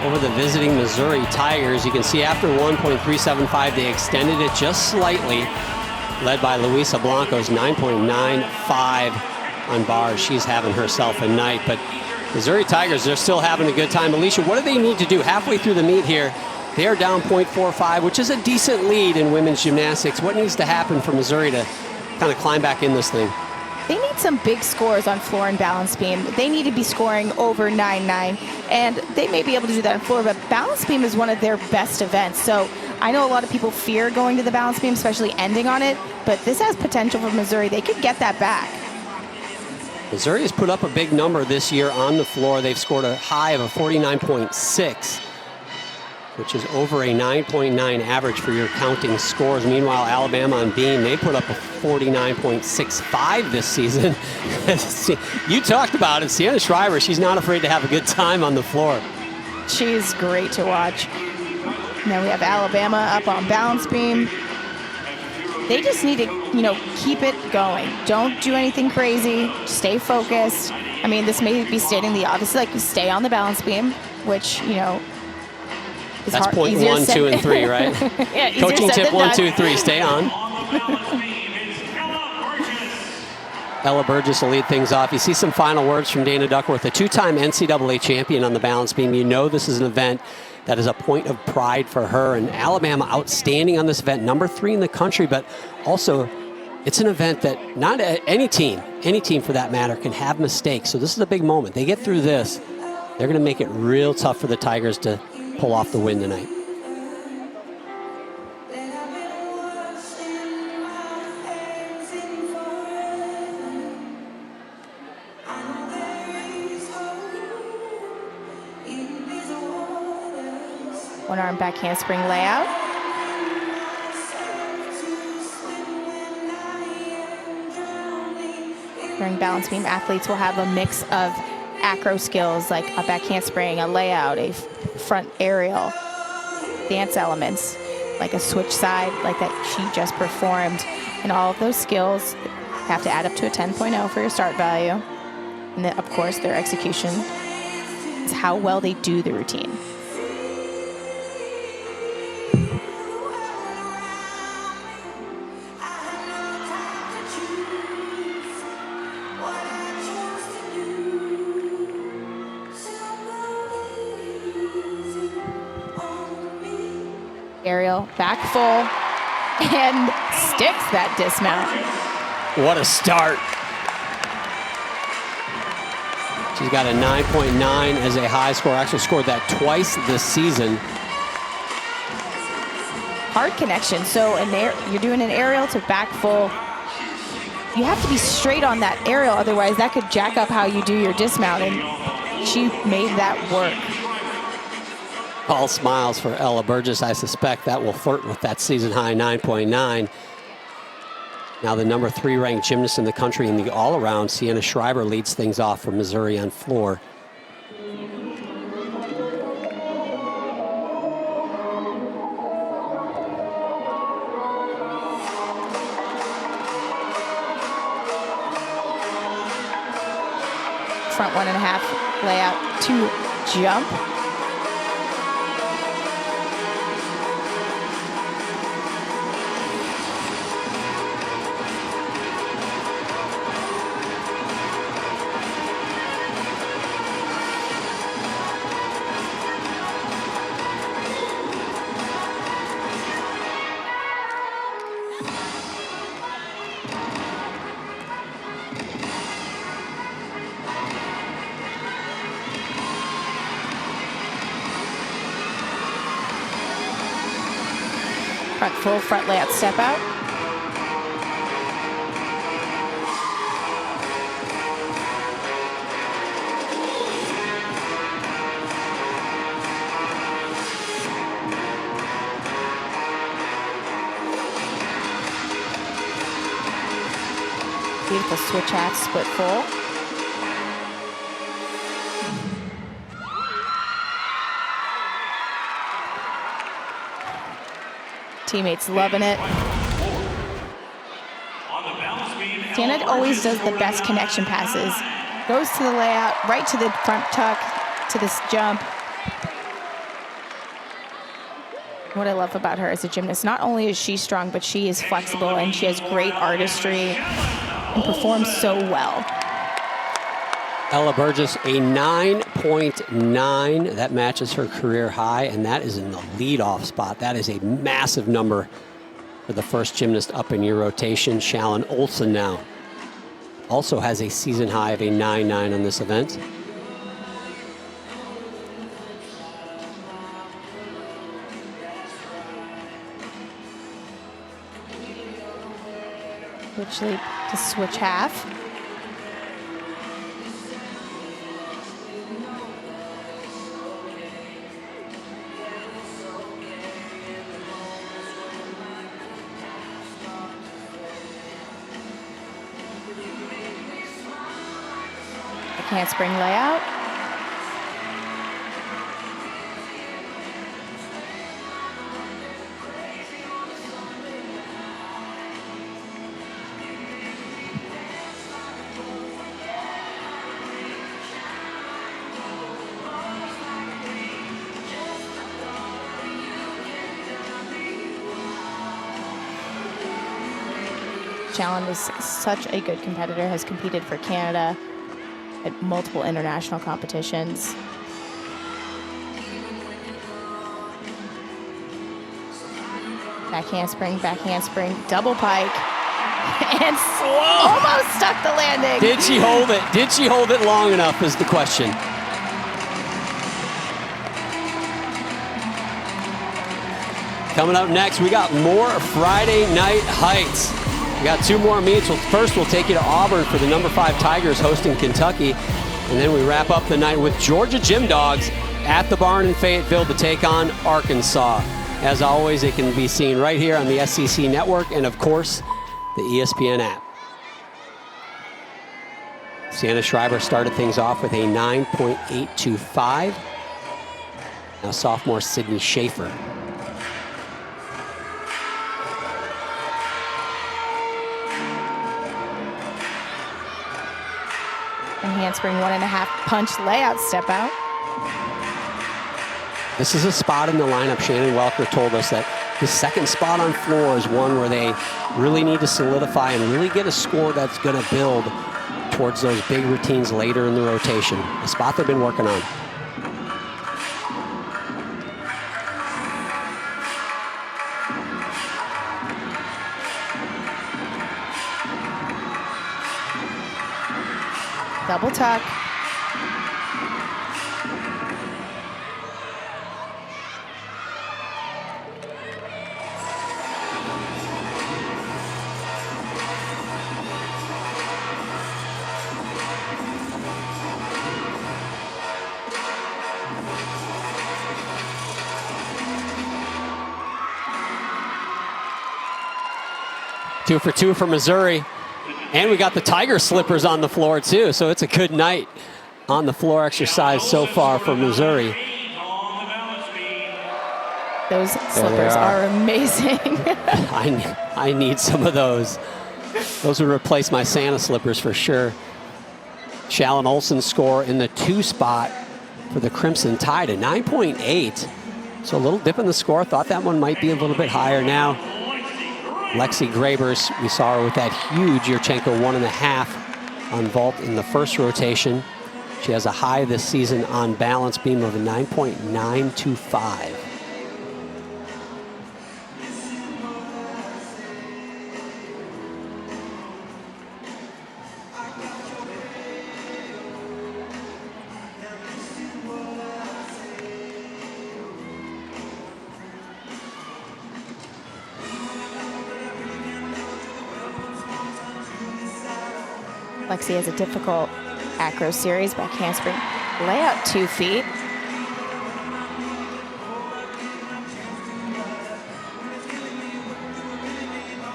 over the visiting Missouri Tigers. You can see after 1.375, they extended it just slightly, led by Luisa Blanco's 9.95 on bars. She's having herself a night, but Missouri Tigers, they're still having a good time. Alicia, what do they need to do halfway through the meet here? They are down .45, which is a decent lead in women's gymnastics. What needs to happen for Missouri to kind of climb back in this thing? They need some big scores on floor and balance beam. They need to be scoring over 9.9, and they may be able to do that on floor, but balance beam is one of their best events. So I know a lot of people fear going to the balance beam, especially ending on it, but this has potential for Missouri. They could get that back. Missouri has put up a big number this year on the floor. They've scored a high of a 49.6, which is over a 9.9 average for your counting scores. Meanwhile, Alabama on beam, they put up a 49.65 this season. You talked about it, Sienna Schreiber, she's not afraid to have a good time on the floor. She's great to watch. Now we have Alabama up on balance beam. They just need to, keep it going. Don't do anything crazy. Stay focused. I mean, this may be stating the obvious, like stay on the balance beam, which, is that's hard, point 1, 2, and 3, right? Yeah, coaching tip 1, 2, 3, stay on. Ella Burgess will lead things off. You see some final words from Dana Duckworth, a 2-time NCAA champion on the balance beam. You know this is an event that is a point of pride for her, and Alabama outstanding on this event, number 3 in the country, but also it's an event that not any team for that matter, can have mistakes. So this is a big moment. They get through this, they're gonna make it real tough for the Tigers to pull off the win tonight. One arm back handspring layout. During balance beam, athletes will have a mix of acro skills like a back handspring, a layout, a front aerial, dance elements like a switch side like that she just performed. And all of those skills have to add up to a 10.0 for your start value. And then, of course, their execution is how well they do the routine. Aerial, back full, and sticks that dismount. What a start. She's got a 9.9 as a high score. Actually scored that twice this season. Hard connection. So you're doing an aerial to back full. You have to be straight on that aerial, otherwise that could jack up how you do your dismount, and she made that work. All smiles for Ella Burgess. I suspect that will flirt with that season high 9.9. Now the number 3 ranked gymnast in the country in the all-around, Sienna Schreiber, leads things off for Missouri on floor. Front 1.5 layout to jump. Front full, front layout step out. Beautiful switch half, split full. Teammates loving it. Sienna always does the best connection passes. Goes to the layout, right to the front tuck, to this jump. What I love about her as a gymnast, not only is she strong, but she is flexible and she has great artistry and performs so well. Ella Burgess, a 9.9. That matches her career high, and that is in the leadoff spot. That is a massive number for the first gymnast up in your rotation. Shalyn Olsen now also has a season high of a 9.9 on this event. Switch leap to switch half. Handspring layout. Shalyn is such a good competitor, has competed for Canada at multiple international competitions. Back handspring, double pike, and almost stuck the landing. Did she hold it? Did she hold it long enough is the question. Coming up next, we got more Friday Night Heights. We got 2 more meets. Well, first, we'll take you to Auburn for the number 5 Tigers hosting Kentucky. And then we wrap up the night with Georgia Gym Dogs at the barn in Fayetteville to take on Arkansas. As always, it can be seen right here on the SEC Network and, of course, the ESPN app. Sienna Schreiber started things off with a 9.825. Now sophomore Sydney Schaefer. And handspring 1.5 punch layout step out. This is a spot in the lineup. Shannon Welker told us that his second spot on floor is one where they really need to solidify and really get a score that's going to build towards those big routines later in the rotation. A spot they've been working on. Double tuck. Two for two for Missouri. And we got the Tiger slippers on the floor too, so it's a good night on the floor exercise so far for Missouri. Those slippers are amazing. I need some of those. Those would replace my Santa slippers for sure. Shallon Olsen's score in the 2 spot for the Crimson Tide at 9.8. So a little dip in the score. Thought that one might be a little bit higher now. Lexi Grabers, we saw her with that huge Yurchenko 1.5 on vault in the first rotation. She has a high this season on balance beam of a 9.925. Lexi has a difficult acro series back handspring layout 2 feet.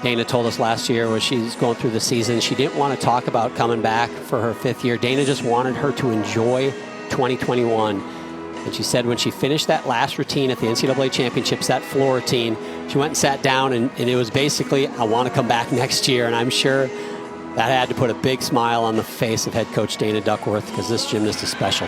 Dana told us last year when she's going through the season, she didn't want to talk about coming back for her 5th year. Dana just wanted her to enjoy 2021. And she said when she finished that last routine at the NCAA Championships, that floor routine, she went and sat down and it was basically, I want to come back next year. And I'm sure that had to put a big smile on the face of head coach Dana Duckworth, because this gymnast is special.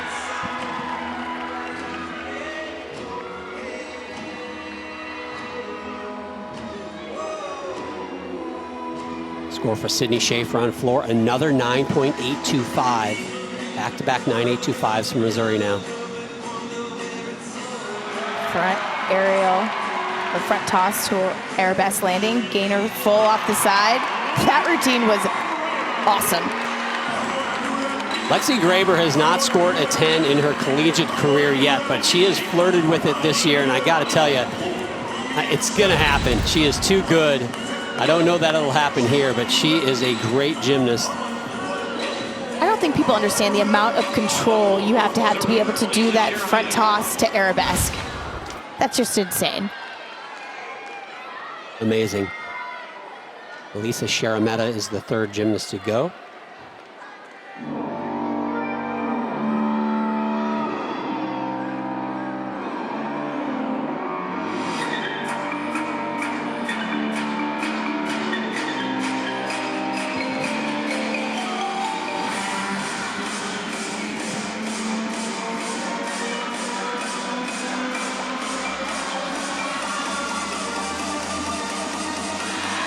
Score for Sydney Schaefer on floor, another 9.825. Back-to-back 9.825s from Missouri now. Front aerial, or front toss to arabesque landing, gainer full off the side. That routine was awesome. Lexi Graber has not scored a 10 in her collegiate career yet, but she has flirted with it this year, and I got to tell you, it's going to happen. She is too good. I don't know that it'll happen here, but she is a great gymnast. I don't think people understand the amount of control you have to be able to do that front toss to arabesque. That's just insane. Amazing. Elisa Sharametta is the 3rd gymnast to go.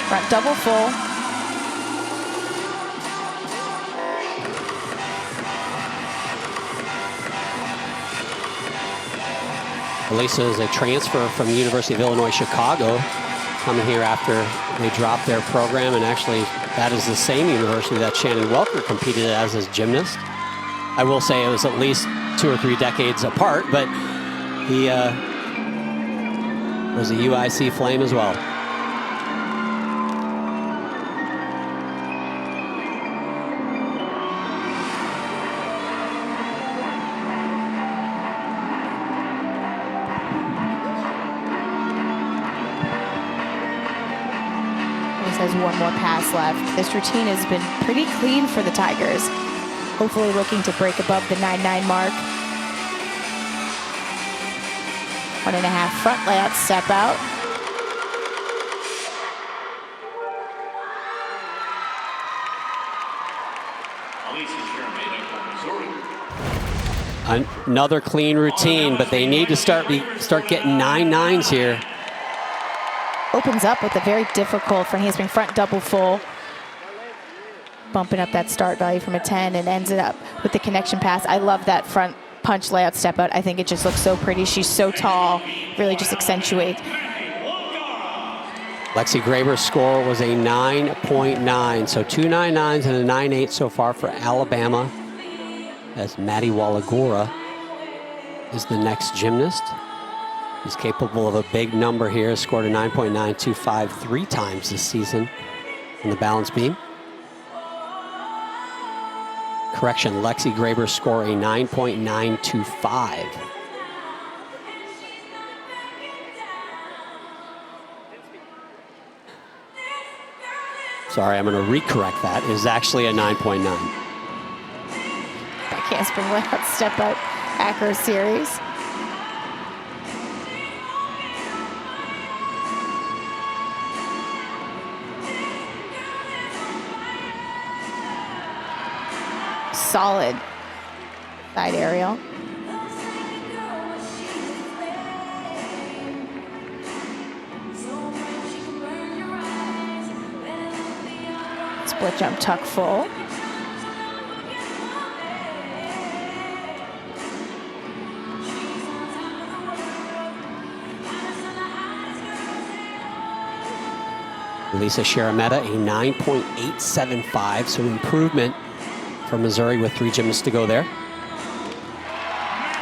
Front double full. Elisa is a transfer from the University of Illinois Chicago, coming here after they dropped their program, and actually that is the same university that Shannon Welker competed as gymnast. I will say it was at least 2 or 3 decades apart, but he was a UIC Flame as well. Almost has one more pass left. This routine has been pretty clean for the Tigers. Hopefully looking to break above the 9-9 mark. 1.5 front layout step out. Another clean routine, but they need to start getting 9-9s here. Opens up with a very difficult front handspring front double full. Bumping up that start value from a 10 and ends it up with the connection pass. I love that front punch layout step out. I think it just looks so pretty. She's so tall, really just accentuates. Lexi Graber's score was a 9.9, so 2 9.9s and a 9.8 so far for Alabama, as Maddie Walagora is the next gymnast. He's capable of a big number here, scored a 9.925 3 times this season in the balance beam. Correction, Lexi Graber's score a 9.925. Sorry, I'm going to recorrect that. It is actually a 9.9. Back handspring layout step out acro series. Solid side aerial. Split jump tuck full. Lisa Sharametta, a 9.875, so improvement for Missouri with 3 gymnasts to go there.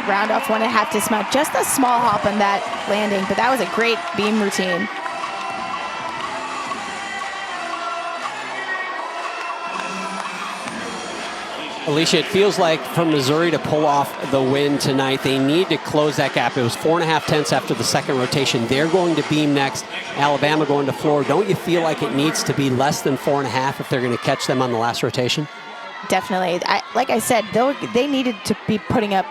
Round off 1.5 dismount. Just a small hop on that landing, but that was a great beam routine. Alicia, it feels like for Missouri to pull off the win tonight, they need to close that gap. It was 4.5 tenths after the second rotation. They're going to beam next. Alabama going to floor. Don't you feel like it needs to be less than 4.5 if they're going to catch them on the last rotation? Definitely. Like I said, they needed to be putting up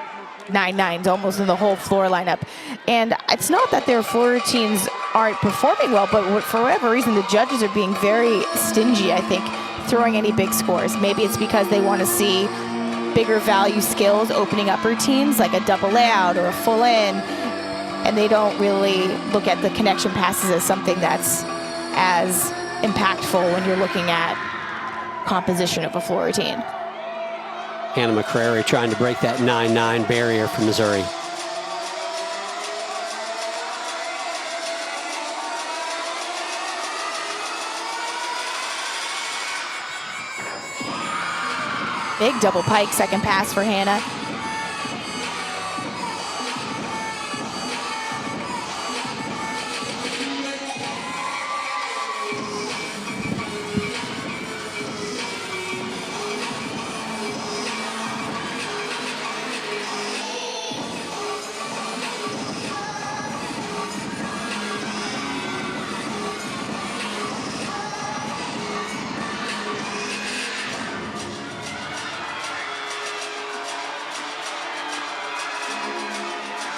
9.9s almost in the whole floor lineup. And it's not that their floor routines aren't performing well, but for whatever reason, the judges are being very stingy, I think, throwing any big scores. Maybe it's because they want to see bigger value skills opening up routines like a double layout or a full in, and they don't really look at the connection passes as something that's as impactful when you're looking at composition of a floor routine. Hannah McCrary trying to break that 9.9 barrier for Missouri. Big double pike second pass for Hannah.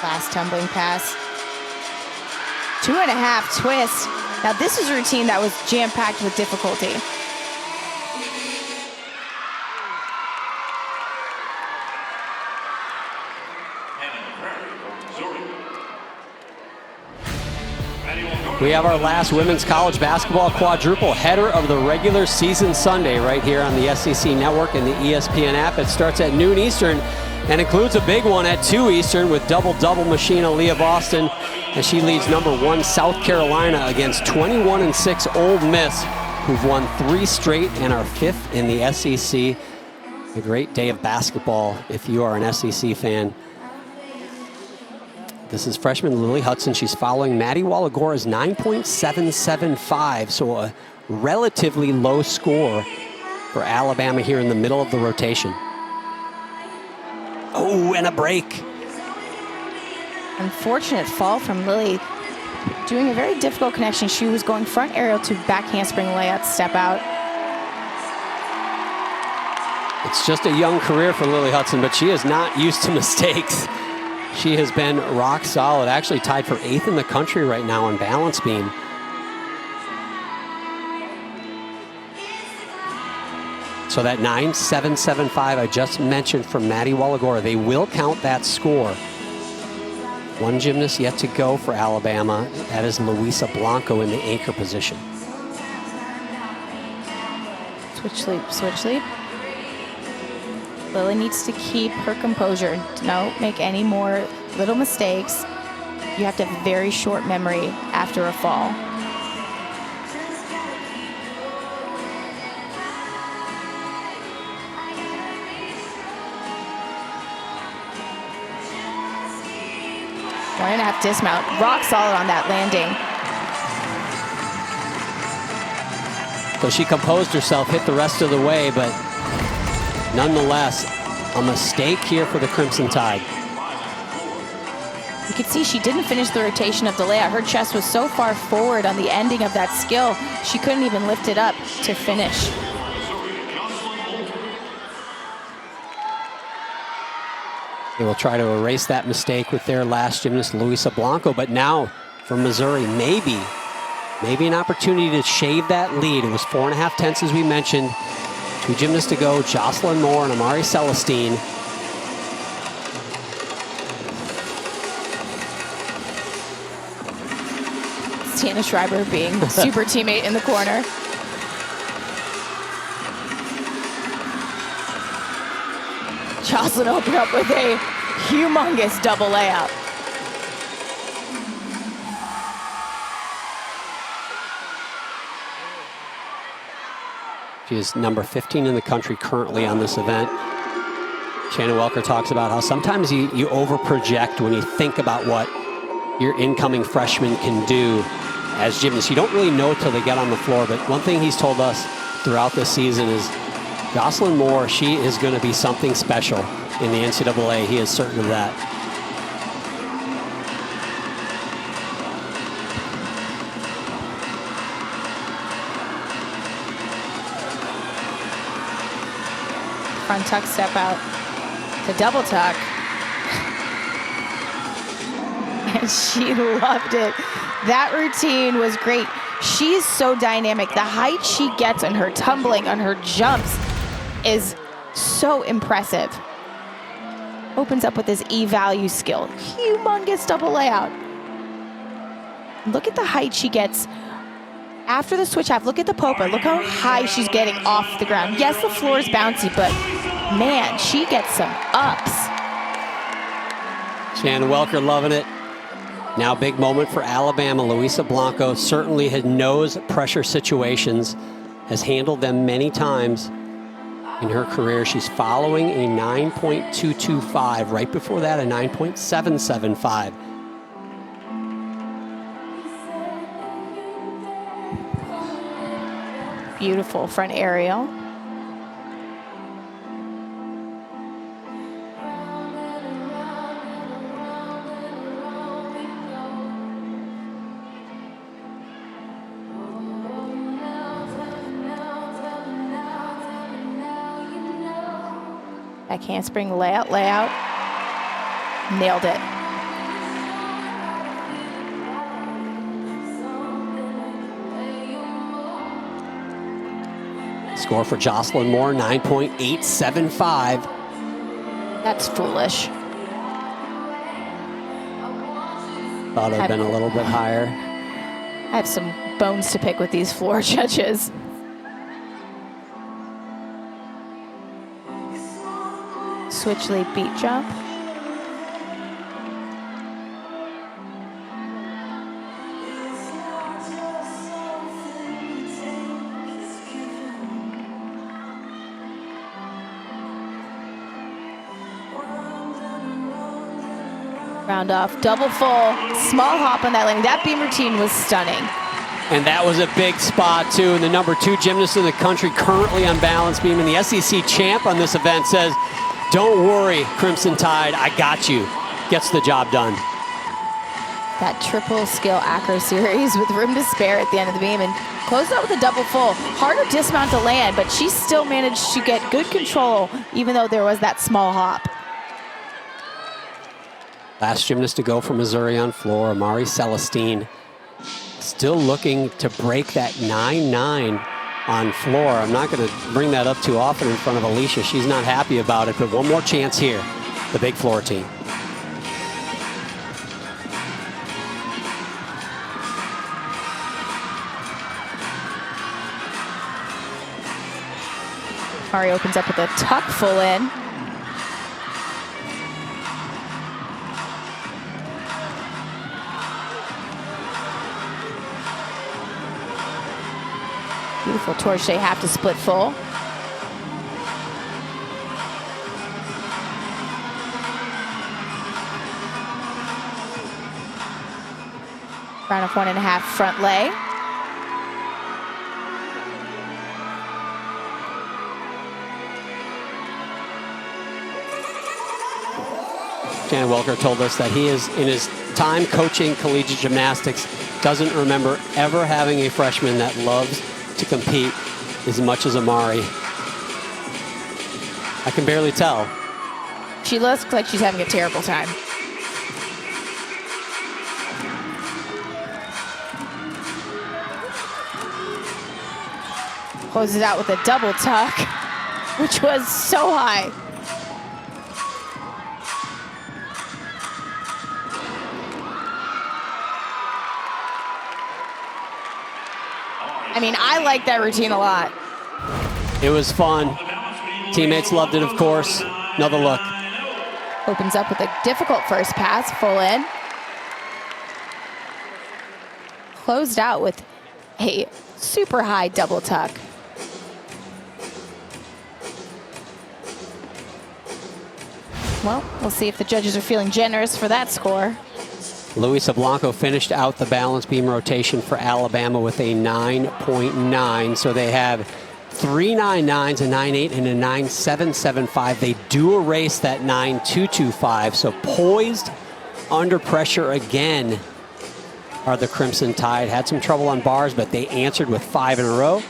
Last tumbling pass. 2.5 twist. Now this is a routine that was jam-packed with difficulty. We have our last women's college basketball quadruple header of the regular season Sunday right here on the SEC Network and the ESPN app. It starts at noon Eastern and includes a big one at 2 Eastern with double-double machine Aaliyah Boston, and she leads number 1 South Carolina against 21-6 Ole Miss, who've won 3 straight and are 5th in the SEC. A great day of basketball if you are an SEC fan. This is freshman Lily Hudson. She's following Maddie Walagora's 9.775, so a relatively low score for Alabama here in the middle of the rotation. Oh, and a break. Unfortunate fall from Lily. Doing a very difficult connection. She was going front aerial to back handspring layout, step out. It's just a young career for Lily Hudson, but she is not used to mistakes. She has been rock solid, actually tied for 8th in the country right now on balance beam. So that 9.775 I just mentioned from Maddie Wallagora, they will count that score. One gymnast yet to go for Alabama. That is Luisa Blanco in the anchor position. Switch leap, switch leap. Lily needs to keep her composure. Don't make any more little mistakes. You have to have very short memory after a fall. One and a half dismount, rock solid on that landing. So she composed herself, hit the rest of the way, but nonetheless, a mistake here for the Crimson Tide. You could see she didn't finish the rotation of the layout. Her chest was so far forward on the ending of that skill, she couldn't even lift it up to finish. They will try to erase that mistake with their last gymnast, Luisa Blanco, but now for Missouri, maybe an opportunity to shave that lead. It was 4.5 tenths, as we mentioned. 2 gymnasts to go, Jocelyn Moore and Amari Celestine. Tiana Schreiber being super teammate in the corner. Jocelyn opened up with a humongous double layout. She is number 15 in the country currently on this event. Shannon Welker talks about how sometimes you over-project when you think about what your incoming freshmen can do as gymnasts. You don't really know till they get on the floor, but one thing he's told us throughout this season is Jocelyn Moore, she is going to be something special in the NCAA. He is certain of that. Front tuck step out to double tuck. And she loved it. That routine was great. She's so dynamic. The height she gets on her tumbling, on her jumps is so impressive. Opens up with this E-value skill. Humongous double layout. Look at the height she gets after the switch half. Look at the poker. Look how high she's getting off the ground. Yes, the floor is bouncy, but man, she gets some ups. Shannon Welker loving it. Now big moment for Alabama. Luisa Blanco certainly knows pressure situations, has handled them many times in her career. She's following a 9.225. Right before that, a 9.775. Beautiful front aerial. Back handspring, layout. Nailed it. Score for Jocelyn Moore, 9.875. That's foolish. Thought it had been a little bit higher. I have some bones to pick with these floor judges. Switch leap beat jump. Round off, double full, small hop on that landing. That beam routine was stunning. And that was a big spot too. And the number 2 gymnast in the country currently on balance beam. And the SEC champ on this event says, "Don't worry, Crimson Tide, I got you." Gets the job done. That triple skill acro series with room to spare at the end of the beam and closed out with a double full. Harder dismount to land, but she still managed to get good control even though there was that small hop. Last gymnast to go for Missouri on floor, Amari Celestine. Still looking to break that 9-9 on floor. I'm not going to bring that up too often in front of Alicia. She's not happy about it, but one more chance here, the big floor team. Mari opens up with a tuck full in. Beautiful torche half to split full. Round of 1.5 front lay. Shannon Welker told us that he is, in his time coaching collegiate gymnastics, doesn't remember ever having a freshman that loves to compete as much as Amari. I can barely tell. She looks like she's having a terrible time. Closes out with a double tuck, which was so high. I mean, I like that routine a lot. It was fun. Teammates loved it, of course. Another look. Opens up with a difficult first pass, full in. Closed out with a super high double tuck. Well, we'll see if the judges are feeling generous for that score. Luisa Blanco finished out the balance beam rotation for Alabama with a 9.9. So they have 3 9.9s, a 9.8, and a 9.775. They do erase that 9.225. So poised under pressure again are the Crimson Tide. Had some trouble on bars, but they answered with 5 in a row.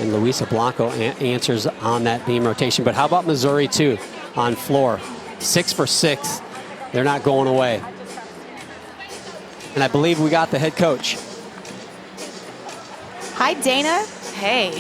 And Luisa Blanco answers on that beam rotation. But how about Missouri, too, on floor? 6 for 6. They're not going away. And I believe we got the head coach. Hi, Dana. Hey.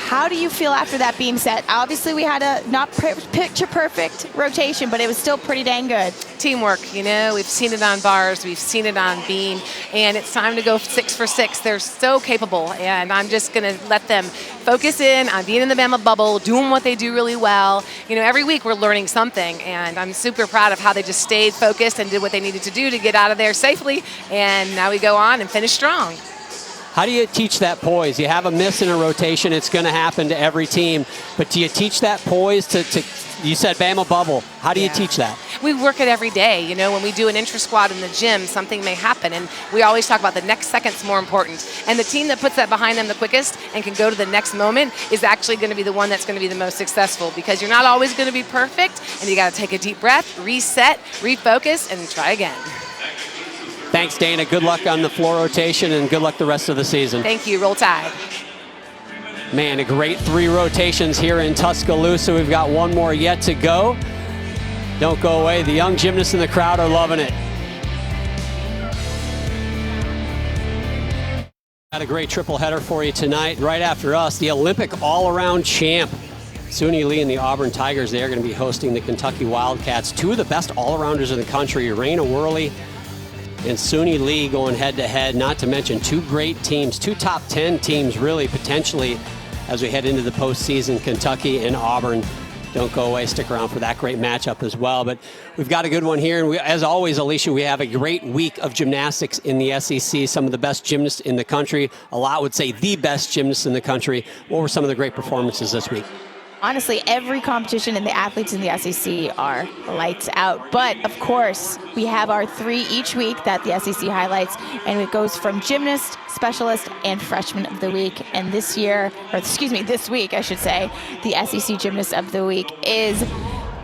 How do you feel after that beam set? Obviously, we had a not picture perfect rotation, but it was still pretty dang good. Teamwork, you know, we've seen it on bars, we've seen it on beam, and it's time to go 6 for 6. They're so capable, and I'm just going to let them focus in on being in the Bama bubble, doing what they do really well. You know, every week we're learning something, and I'm super proud of how they just stayed focused and did what they needed to do to get out of there safely, and now we go on and finish strong. How do you teach that poise? You have a miss in a rotation, it's going to happen to every team. But do you teach that poise to you said Bama bubble. How do you teach that? We work it every day. You know, when we do an intra-squad in the gym, something may happen. And we always talk about the next second's more important. And the team that puts that behind them the quickest and can go to the next moment is actually going to be the one that's going to be the most successful, because you're not always going to be perfect, and you got to take a deep breath, reset, refocus, and try again. Thanks, Dana. Good luck on the floor rotation, and good luck the rest of the season. Thank you. Roll Tide. Man, a great 3 rotations here in Tuscaloosa. We've got one more yet to go. Don't go away. The young gymnasts in the crowd are loving it. Got a great triple header for you tonight. Right after us, the Olympic all-around champ, Suni Lee and the Auburn Tigers. They are going to be hosting the Kentucky Wildcats. 2 of the best all-arounders in the country, Raina Worley and Suni Lee, going head-to-head, not to mention 2 great teams, 2 top 10 teams really potentially as we head into the postseason, Kentucky and Auburn. Don't go away, stick around for that great matchup as well. But we've got a good one here, and as always, Alicia, we have a great week of gymnastics in the SEC, some of the best gymnasts in the country. A lot would say the best gymnasts in the country. What were some of the great performances this week? Honestly, every competition and the athletes in the SEC are lights out. But, of course, we have our 3 each week that the SEC highlights, and it goes from gymnast, specialist, and freshman of the week. And this week, I should say, the SEC Gymnast of the Week is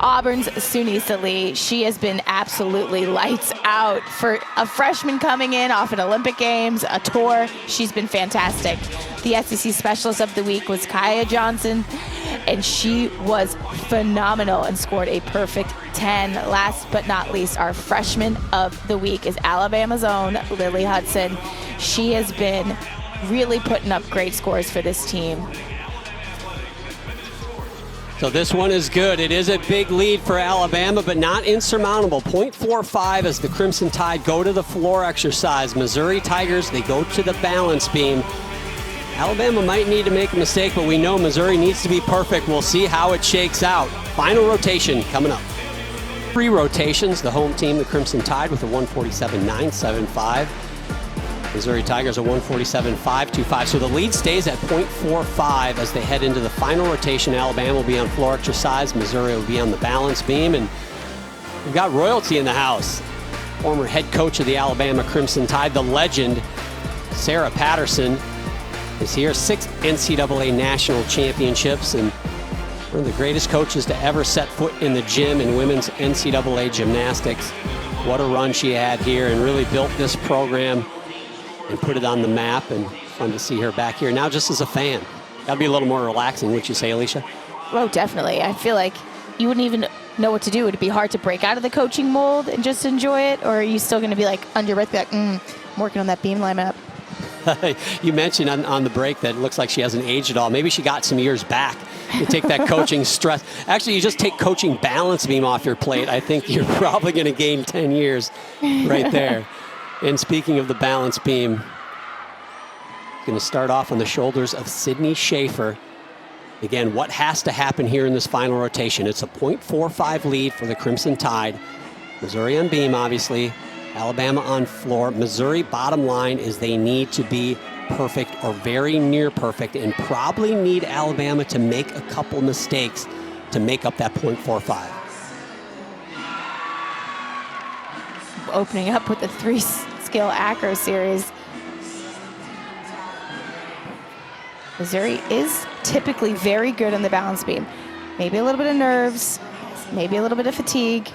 Auburn's Sunisa Lee. She has been absolutely lights out for a freshman coming in off an Olympic Games, a tour. She's been fantastic. The SEC Specialist of the Week was Kaya Johnson, and she was phenomenal and scored a perfect 10. Last but not least, our Freshman of the Week is Alabama's own Lily Hudson. She has been really putting up great scores for this team. So this one is good. It is a big lead for Alabama, but not insurmountable. 0.45 as the Crimson Tide go to the floor exercise. Missouri Tigers, they go to the balance beam. Alabama might need to make a mistake, but we know Missouri needs to be perfect. We'll see how it shakes out. Final rotation coming up. 3 rotations. The home team, the Crimson Tide, with a 147.975. Missouri Tigers a 147.525. So the lead stays at 0.45 as they head into the final rotation. Alabama will be on floor exercise. Missouri will be on the balance beam. And we've got royalty in the house. Former head coach of the Alabama Crimson Tide, the legend, Sarah Patterson, is here. 6 NCAA national championships and one of the greatest coaches to ever set foot in the gym in women's NCAA gymnastics. What a run she had here and really built this program and put it on the map, and fun to see her back here now just as a fan. That'd be a little more relaxing, wouldn't you say, Alicia? Oh, definitely. I feel like you wouldn't even know what to do. Would it be hard to break out of the coaching mold and just enjoy it? Or are you still going to be like under breath, like, I'm working on that beam lineup? You mentioned on the break that it looks like she hasn't aged at all. Maybe she got some years back. You take that coaching stress. Actually, you just take coaching balance beam off your plate. I think you're probably going to gain 10 years right there. And speaking of the balance beam, going to start off on the shoulders of Sydney Schaefer. Again, what has to happen here in this final rotation? It's a 0.45 lead for the Crimson Tide. Missouri on beam, obviously. Alabama on floor. Missouri, bottom line, is they need to be perfect or very near perfect and probably need Alabama to make a couple mistakes to make up that 0.45. Opening up with the 3-skill acro series. Missouri is typically very good on the balance beam. Maybe a little bit of nerves, maybe a little bit of fatigue.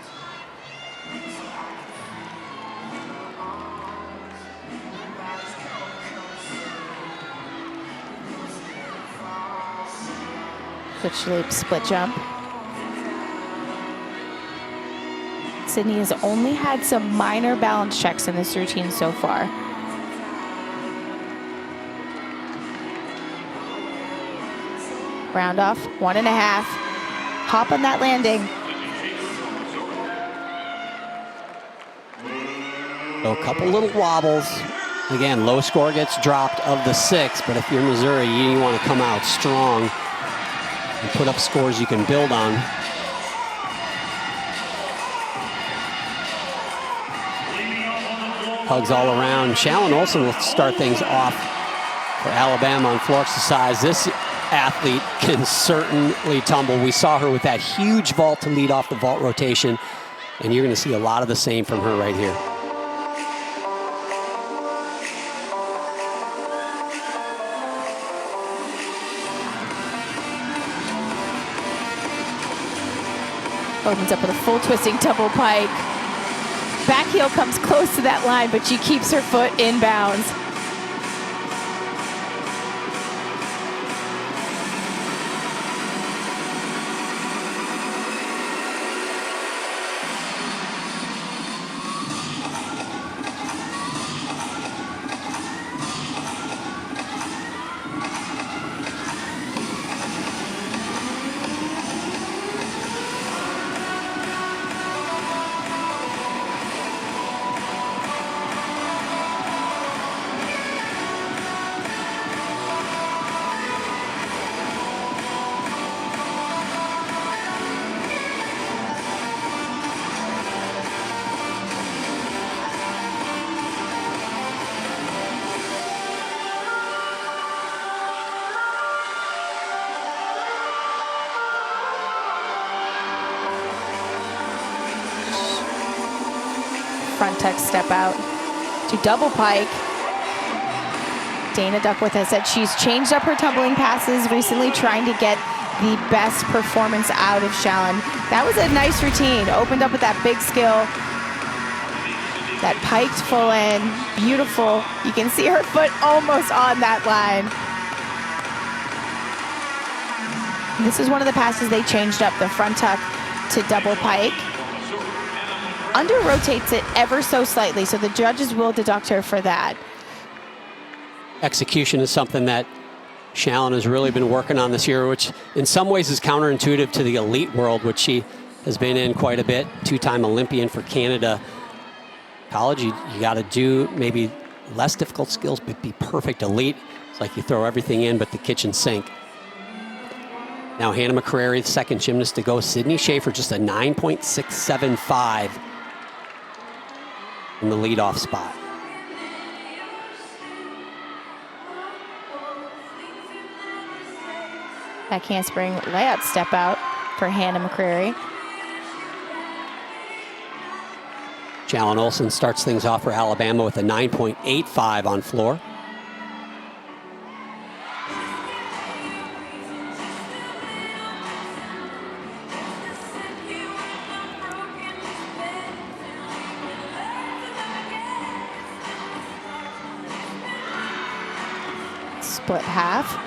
Switch leap, split jump. Sydney has only had some minor balance checks in this routine so far. Round off, 1.5. Hop on that landing. So a couple little wobbles. Again, low score gets dropped of the 6, but if you're Missouri, you want to come out strong and put up scores you can build on. Hugs all around. Shallon Olsen will start things off for Alabama on floor exercise. This athlete can certainly tumble. We saw her with that huge vault to lead off the vault rotation, and you're going to see a lot of the same from her right here. Opens up with a full twisting double pike. Back heel comes close to that line, but she keeps her foot in bounds. Front tuck step out to double pike. Dana Duckworth has said she's changed up her tumbling passes recently, trying to get the best performance out of Shallon. That was a nice routine. Opened up with that big skill. That piked full in, beautiful. You can see her foot almost on that line. This is one of the passes they changed up, the front tuck to double pike. Under rotates it ever so slightly, so the judges will deduct her for that. Execution is something that Shallon has really been working on this year, which in some ways is counterintuitive to the elite world, which she has been in quite a bit. Two-time Olympian for Canada. College, you got to do maybe less difficult skills, but be perfect elite. It's like you throw everything in but the kitchen sink. Now Hannah McCrary, the second gymnast to go. Sydney Schaefer, just a 9.675 in the leadoff spot. That handspring layout step out for Hannah McCrary. Jalen Olson starts things off for Alabama with a 9.85 on floor. Split half.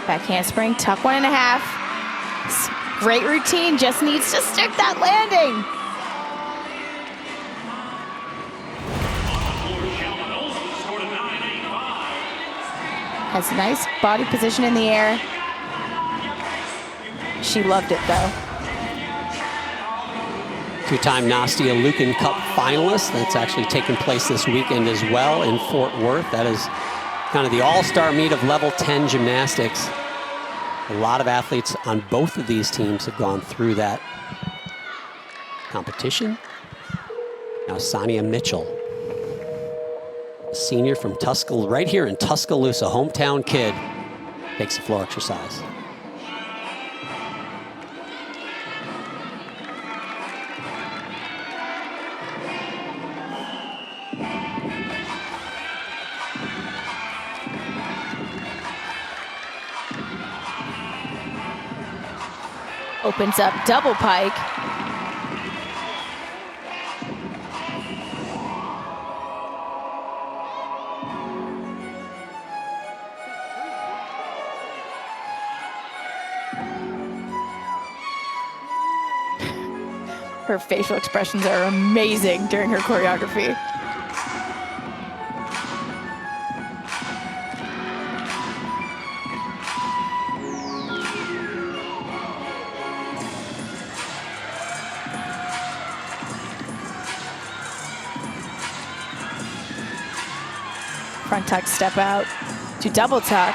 Back handspring, tuck 1.5. Great routine, just needs to stick that landing. Has nice body position in the air. She loved it though. Two-time Nastia Lucan Cup finalist. That's actually taking place this weekend as well in Fort Worth. That is kind of the all-star meet of level 10 gymnastics. A lot of athletes on both of these teams have gone through that competition. Now Sonia Mitchell, a senior from Tuscaloosa, right here in Tuscaloosa, hometown kid, takes a floor exercise. Opens up double pike. Her facial expressions are amazing during her choreography. Front tuck step out to double tuck.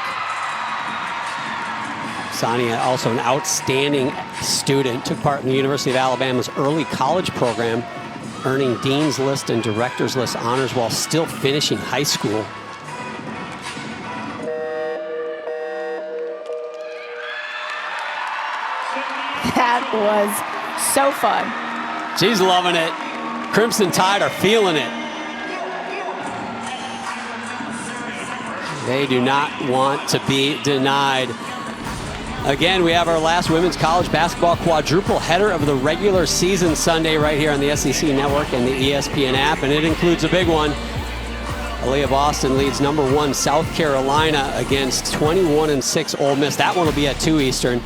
Sonia, also an outstanding student, took part in the University of Alabama's early college program, earning Dean's List and Director's List honors while still finishing high school. That was so fun. She's loving it. Crimson Tide are feeling it. They do not want to be denied. Again, we have our last women's college basketball quadruple header of the regular season Sunday right here on the SEC Network and the ESPN app, and it includes a big one. Aaliyah Boston leads #1 South Carolina against 21-6 Ole Miss. That one will be at 2 Eastern.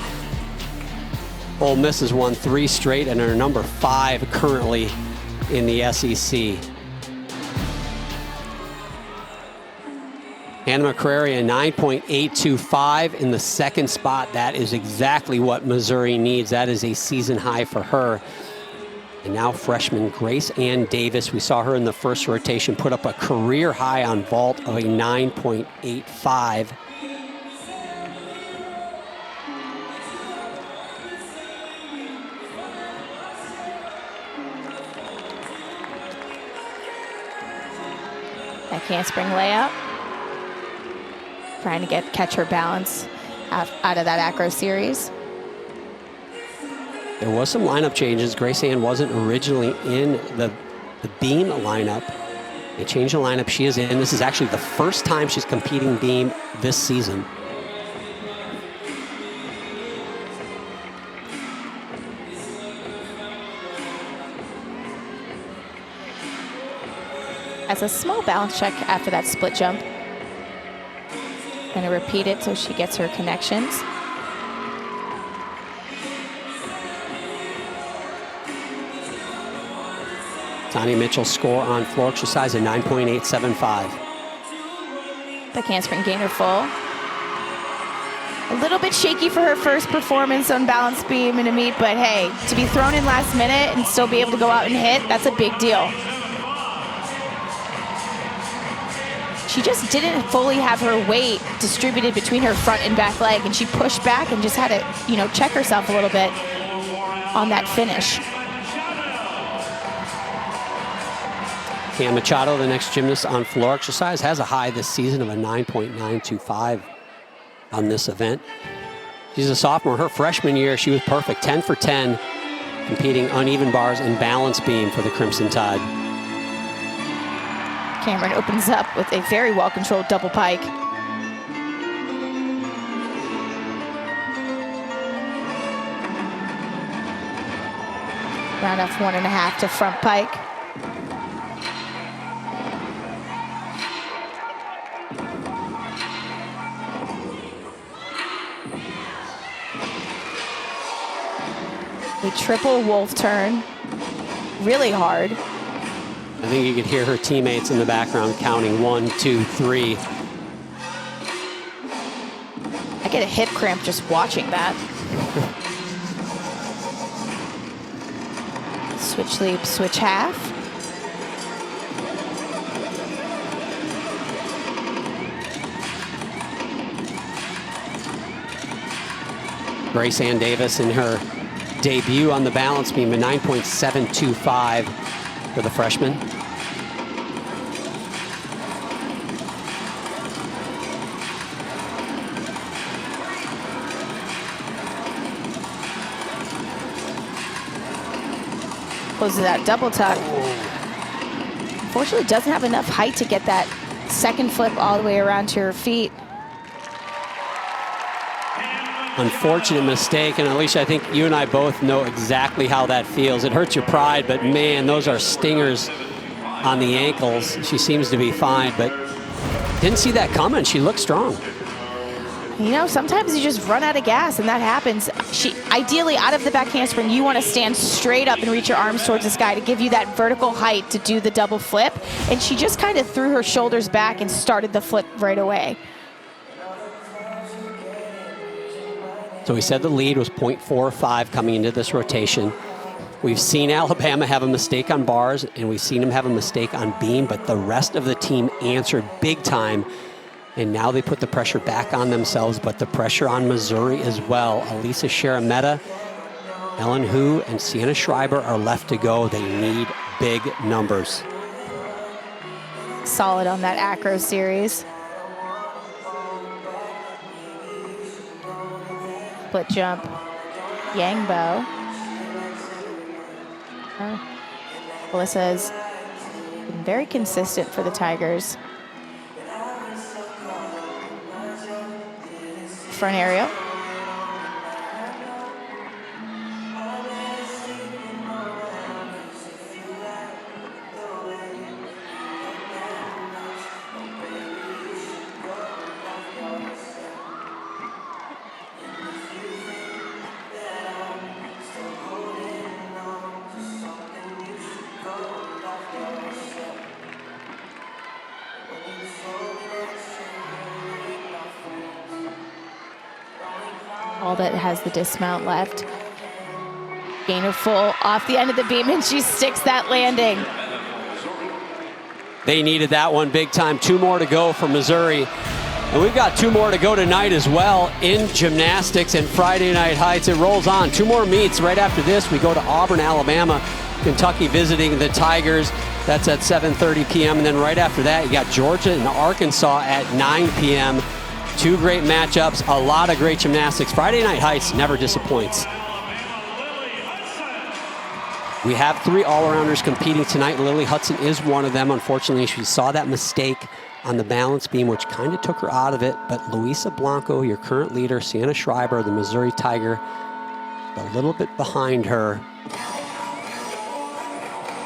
Ole Miss has won 3 straight and are #5 currently in the SEC. Hannah McCrary, a 9.825 in the second spot. That is exactly what Missouri needs. That is a season high for her. And now freshman Grace Ann Davis, we saw her in the first rotation, put up a career high on vault of a 9.85. That handspring layout. Trying to catch her balance. out of that acro series. There was some lineup changes. Grace Ann wasn't originally in the beam lineup. They changed the lineup. She is in. This is actually the first time she's competing beam this season. As a small balance check after that split jump. Gonna repeat it so she gets her connections. Tanya Mitchell's score on floor exercise a 9.875. The handspring gainer full. A little bit shaky for her first performance on balance beam in a meet, but hey, to be thrown in last minute and still be able to go out and hit, that's a big deal. She just didn't fully have her weight distributed between her front and back leg, and she pushed back and just had to, you know, check herself a little bit on that finish. Cam Machado, the next gymnast on floor exercise, has a high this season of a 9.925 on this event. She's a sophomore. Her freshman year, she was perfect, 10 for 10, competing uneven bars and balance beam for the Crimson Tide. Cameron opens up with a very well-controlled double pike. Round off 1.5 to front pike. A triple wolf turn, really hard. I think you could hear her teammates in the background counting 1, 2, 3. I get a hip cramp just watching that. Switch leap, switch half. Grace Ann Davis in her debut on the balance beam, a 9.725 for the freshman. Closes that double tuck. Unfortunately, doesn't have enough height to get that second flip all the way around to her feet. Unfortunate mistake, and Alicia, I think you and I both know exactly how that feels. It hurts your pride, but man, those are stingers on the ankles. She seems to be fine, but didn't see that coming. She looked strong. You know, sometimes you just run out of gas, and that happens. Ideally, out of the back handspring, you want to stand straight up and reach your arms towards the sky to give you that vertical height to do the double flip. And she just kind of threw her shoulders back and started the flip right away. So we said the lead was 0.45 coming into this rotation. We've seen Alabama have a mistake on bars, and we've seen them have a mistake on beam, but the rest of the team answered big time. And now they put the pressure back on themselves, but the pressure on Missouri as well. Elisa Sharametta, Ellen Hu, and Sienna Schreiber are left to go. They need big numbers. Solid on that acro series. Split jump, Yangbo. Alyssa has been very consistent for the Tigers. Front aerial. All that has the dismount left. Gainer full off the end of the beam, and she sticks that landing. They needed that one big time. 2 more to go for Missouri. And we've got 2 more to go tonight as well in gymnastics and Friday Night Heights. It rolls on. 2 more meets. Right after this, we go to Auburn, Alabama. Kentucky visiting the Tigers. That's at 7:30 p.m. And then right after that, you got Georgia and Arkansas at 9 p.m. Two great matchups, a lot of great gymnastics. Friday Night Heights never disappoints. We have 3 all-arounders competing tonight. Lily Hudson is one of them. Unfortunately, she saw that mistake on the balance beam, which kind of took her out of it. But Luisa Blanco, your current leader, Sienna Schreiber, the Missouri Tiger, a little bit behind her.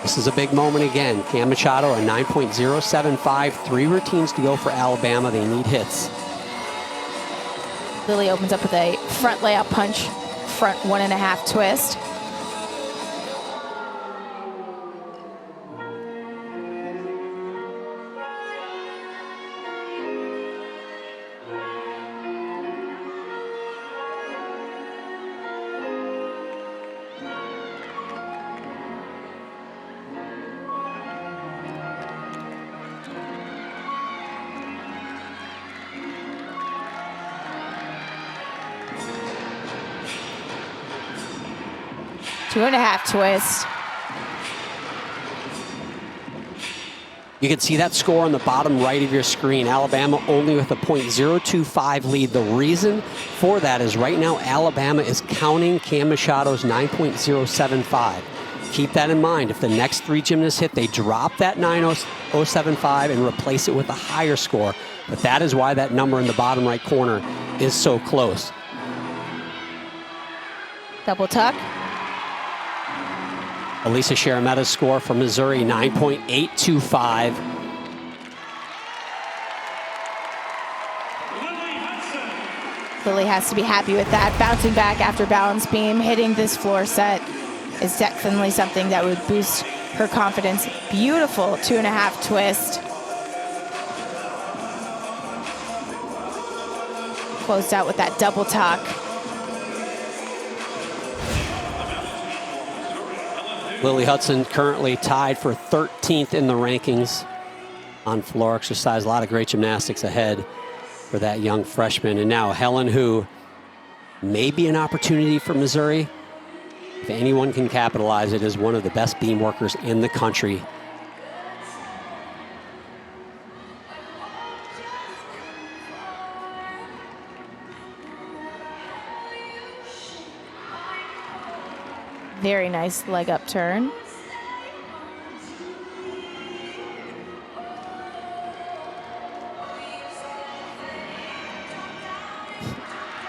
This is a big moment again. Cam Machado, a 9.075, 3 routines to go for Alabama. They need hits. Lily opens up with a front layup punch, front 1.5 twist. Two and a half twist. You can see that score on the bottom right of your screen. Alabama only with a .025 lead. The reason for that is right now Alabama is counting Cam Machado's 9.075. Keep that in mind. If the next 3 gymnasts hit, they drop that 9.075 and replace it with a higher score. But that is why that number in the bottom right corner is so close. Double tuck. Elisa Sharameta's score for Missouri, 9.825. Lily has to be happy with that. Bouncing back after balance beam, hitting this floor set is definitely something that would boost her confidence. Beautiful 2.5 twist. Closed out with that double tuck. Lily Hudson currently tied for 13th in the rankings on floor exercise. A lot of great gymnastics ahead for that young freshman. And now Helen, who may be an opportunity for Missouri. If anyone can capitalize, it is one of the best beam workers in the country. Very nice leg up turn.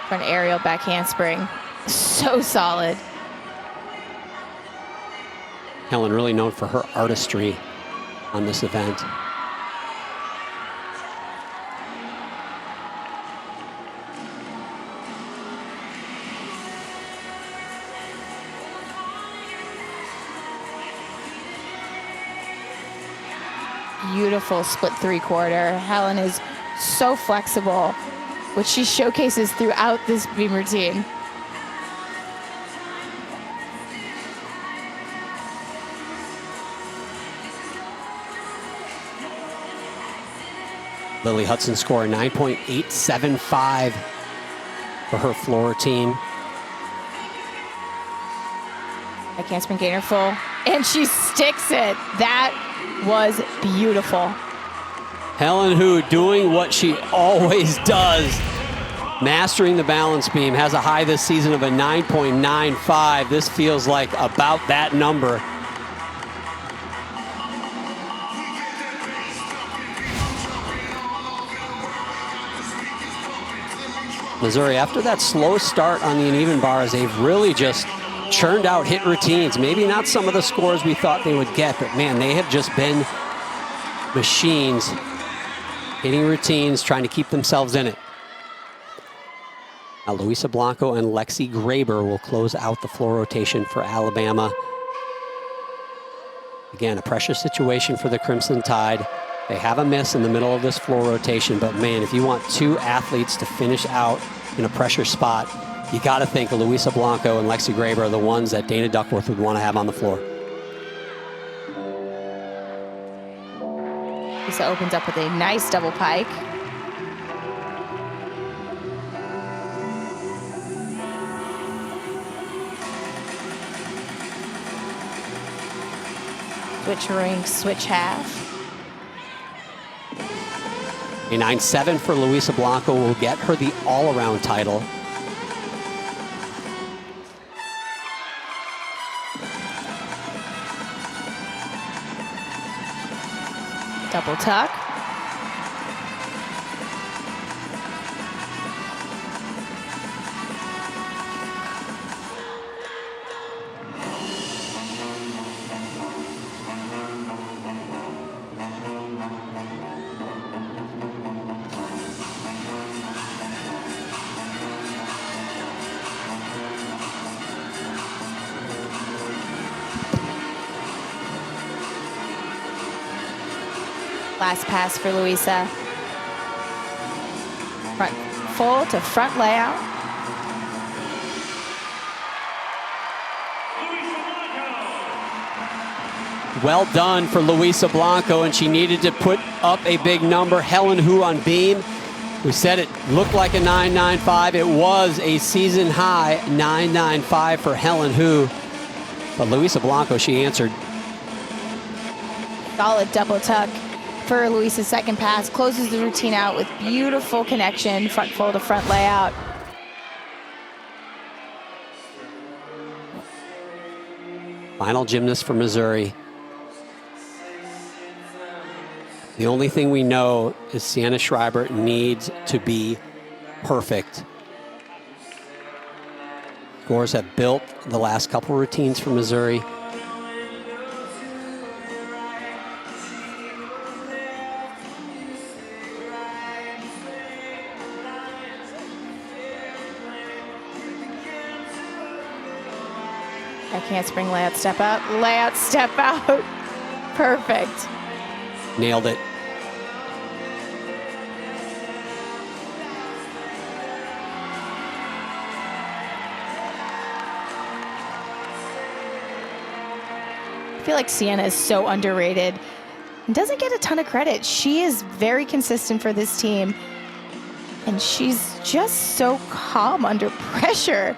For an aerial back handspring. So solid. Helen really known for her artistry on this event. Beautiful split 3/4. Helen is so flexible, which she showcases throughout this beam routine. Lily Hudson score 9.875 for her floor routine. I can't spin gainer full, and she sticks it. That was beautiful. Helen Hu doing what she always does, mastering the balance beam, has a high this season of a 9.95. This feels like about that number. Missouri, after that slow start on the uneven bars, they've really just churned out hit routines. Maybe not some of the scores we thought they would get, but man, they have just been machines hitting routines, trying to keep themselves in it. Now, Luisa Blanco and Lexi Graber will close out the floor rotation for Alabama. Again, a pressure situation for the Crimson Tide. They have a miss in the middle of this floor rotation, but man, if you want 2 athletes to finish out in a pressure spot, you got to think Luisa Blanco and Lexi Graber are the ones that Dana Duckworth would want to have on the floor. Lisa opens up with a nice double pike. Switch ring, switch half. A 9.7 for Luisa Blanco will get her the all-around title. Double tuck. Last pass for Luisa. Front full to front layout. Well done for Luisa Blanco, and she needed to put up a big number. Helen Hu on beam. We said it looked like a 9.95. It was a season high 9.95 for Helen Hu. But Luisa Blanco, she answered. Solid double tuck for Luisa's second pass. Closes the routine out with beautiful connection, front full to front layout. Final gymnast for Missouri. The only thing we know is Sienna Schreiber needs to be perfect. Scores have built the last couple routines for Missouri. Back handspring layout, step out, layout, step out. Perfect. Nailed it. I feel like Sienna is so underrated and doesn't get a ton of credit. She is very consistent for this team, and she's just so calm under pressure.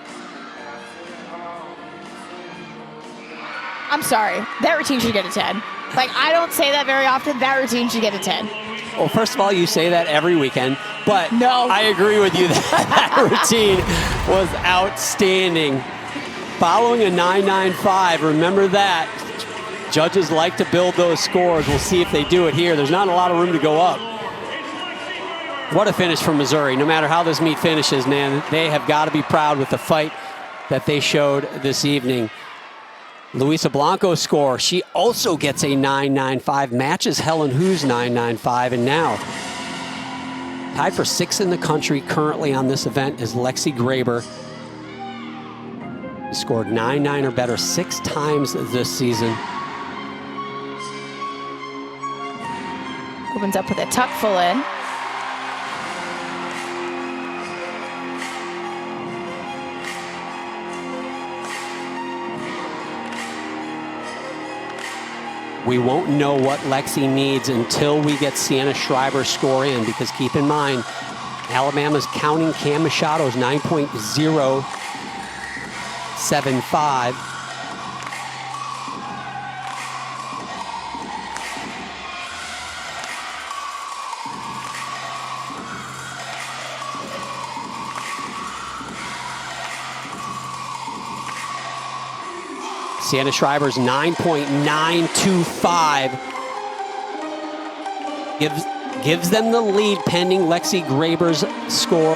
I'm sorry, that routine should get a 10. Like, I don't say that very often. That routine should get a 10. Well, first of all, you say that every weekend, but no, I agree with you that that routine was outstanding. Following a 9.95, remember that. Judges like to build those scores. We'll see if they do it here. There's not a lot of room to go up. What a finish from Missouri. No matter how this meet finishes, man, they have got to be proud with the fight that they showed this evening. Luisa Blanco's score, she also gets a 9.95, matches Helen Hu's 9.95, and now tied for 6th in the country currently on this event is Lexi Graber. She scored 9.9 or better 6 times this season. Opens up with a tuck full in. We won't know what Lexi needs until we get Sienna Schreiber's score in, because keep in mind, Alabama's counting Cam Machado's 9.075. Sienna Schreiber's 9.925 gives them the lead pending Lexi Graber's score.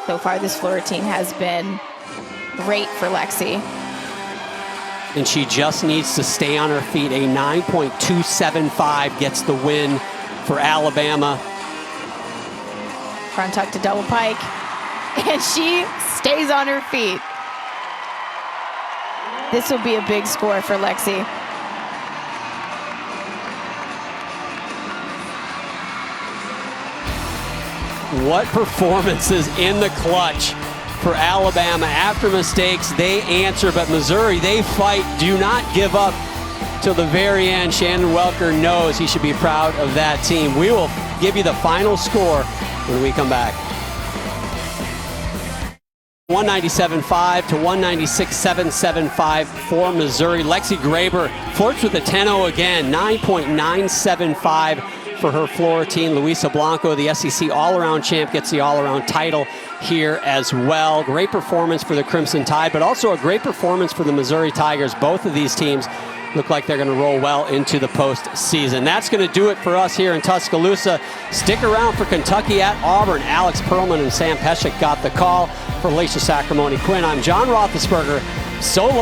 So far, this floor routine has been great for Lexi. And she just needs to stay on her feet. A 9.275 gets the win for Alabama. Front tuck to double pike. And she stays on her feet. This will be a big score for Lexi. What performances in the clutch for Alabama. After mistakes, they answer, but Missouri, they fight, do not give up till the very end. Shannon Welker knows he should be proud of that team. We will give you the final score when we come back. 197.5 to 196.775 for Missouri. Lexi Graber flirts with a 10-0 again, 9.975 for her Florentine. Luisa Blanco, the SEC all-around champ, gets the all-around title here as well. Great performance for the Crimson Tide, but also a great performance for the Missouri Tigers. Both of these teams look like they're going to roll well into the postseason. That's going to do it for us here in Tuscaloosa. Stick around for Kentucky at Auburn. Alex Perlman and Sam Peshek got the call. For Alicia Sacramone Quinn, I'm John Roethlisberger. So long.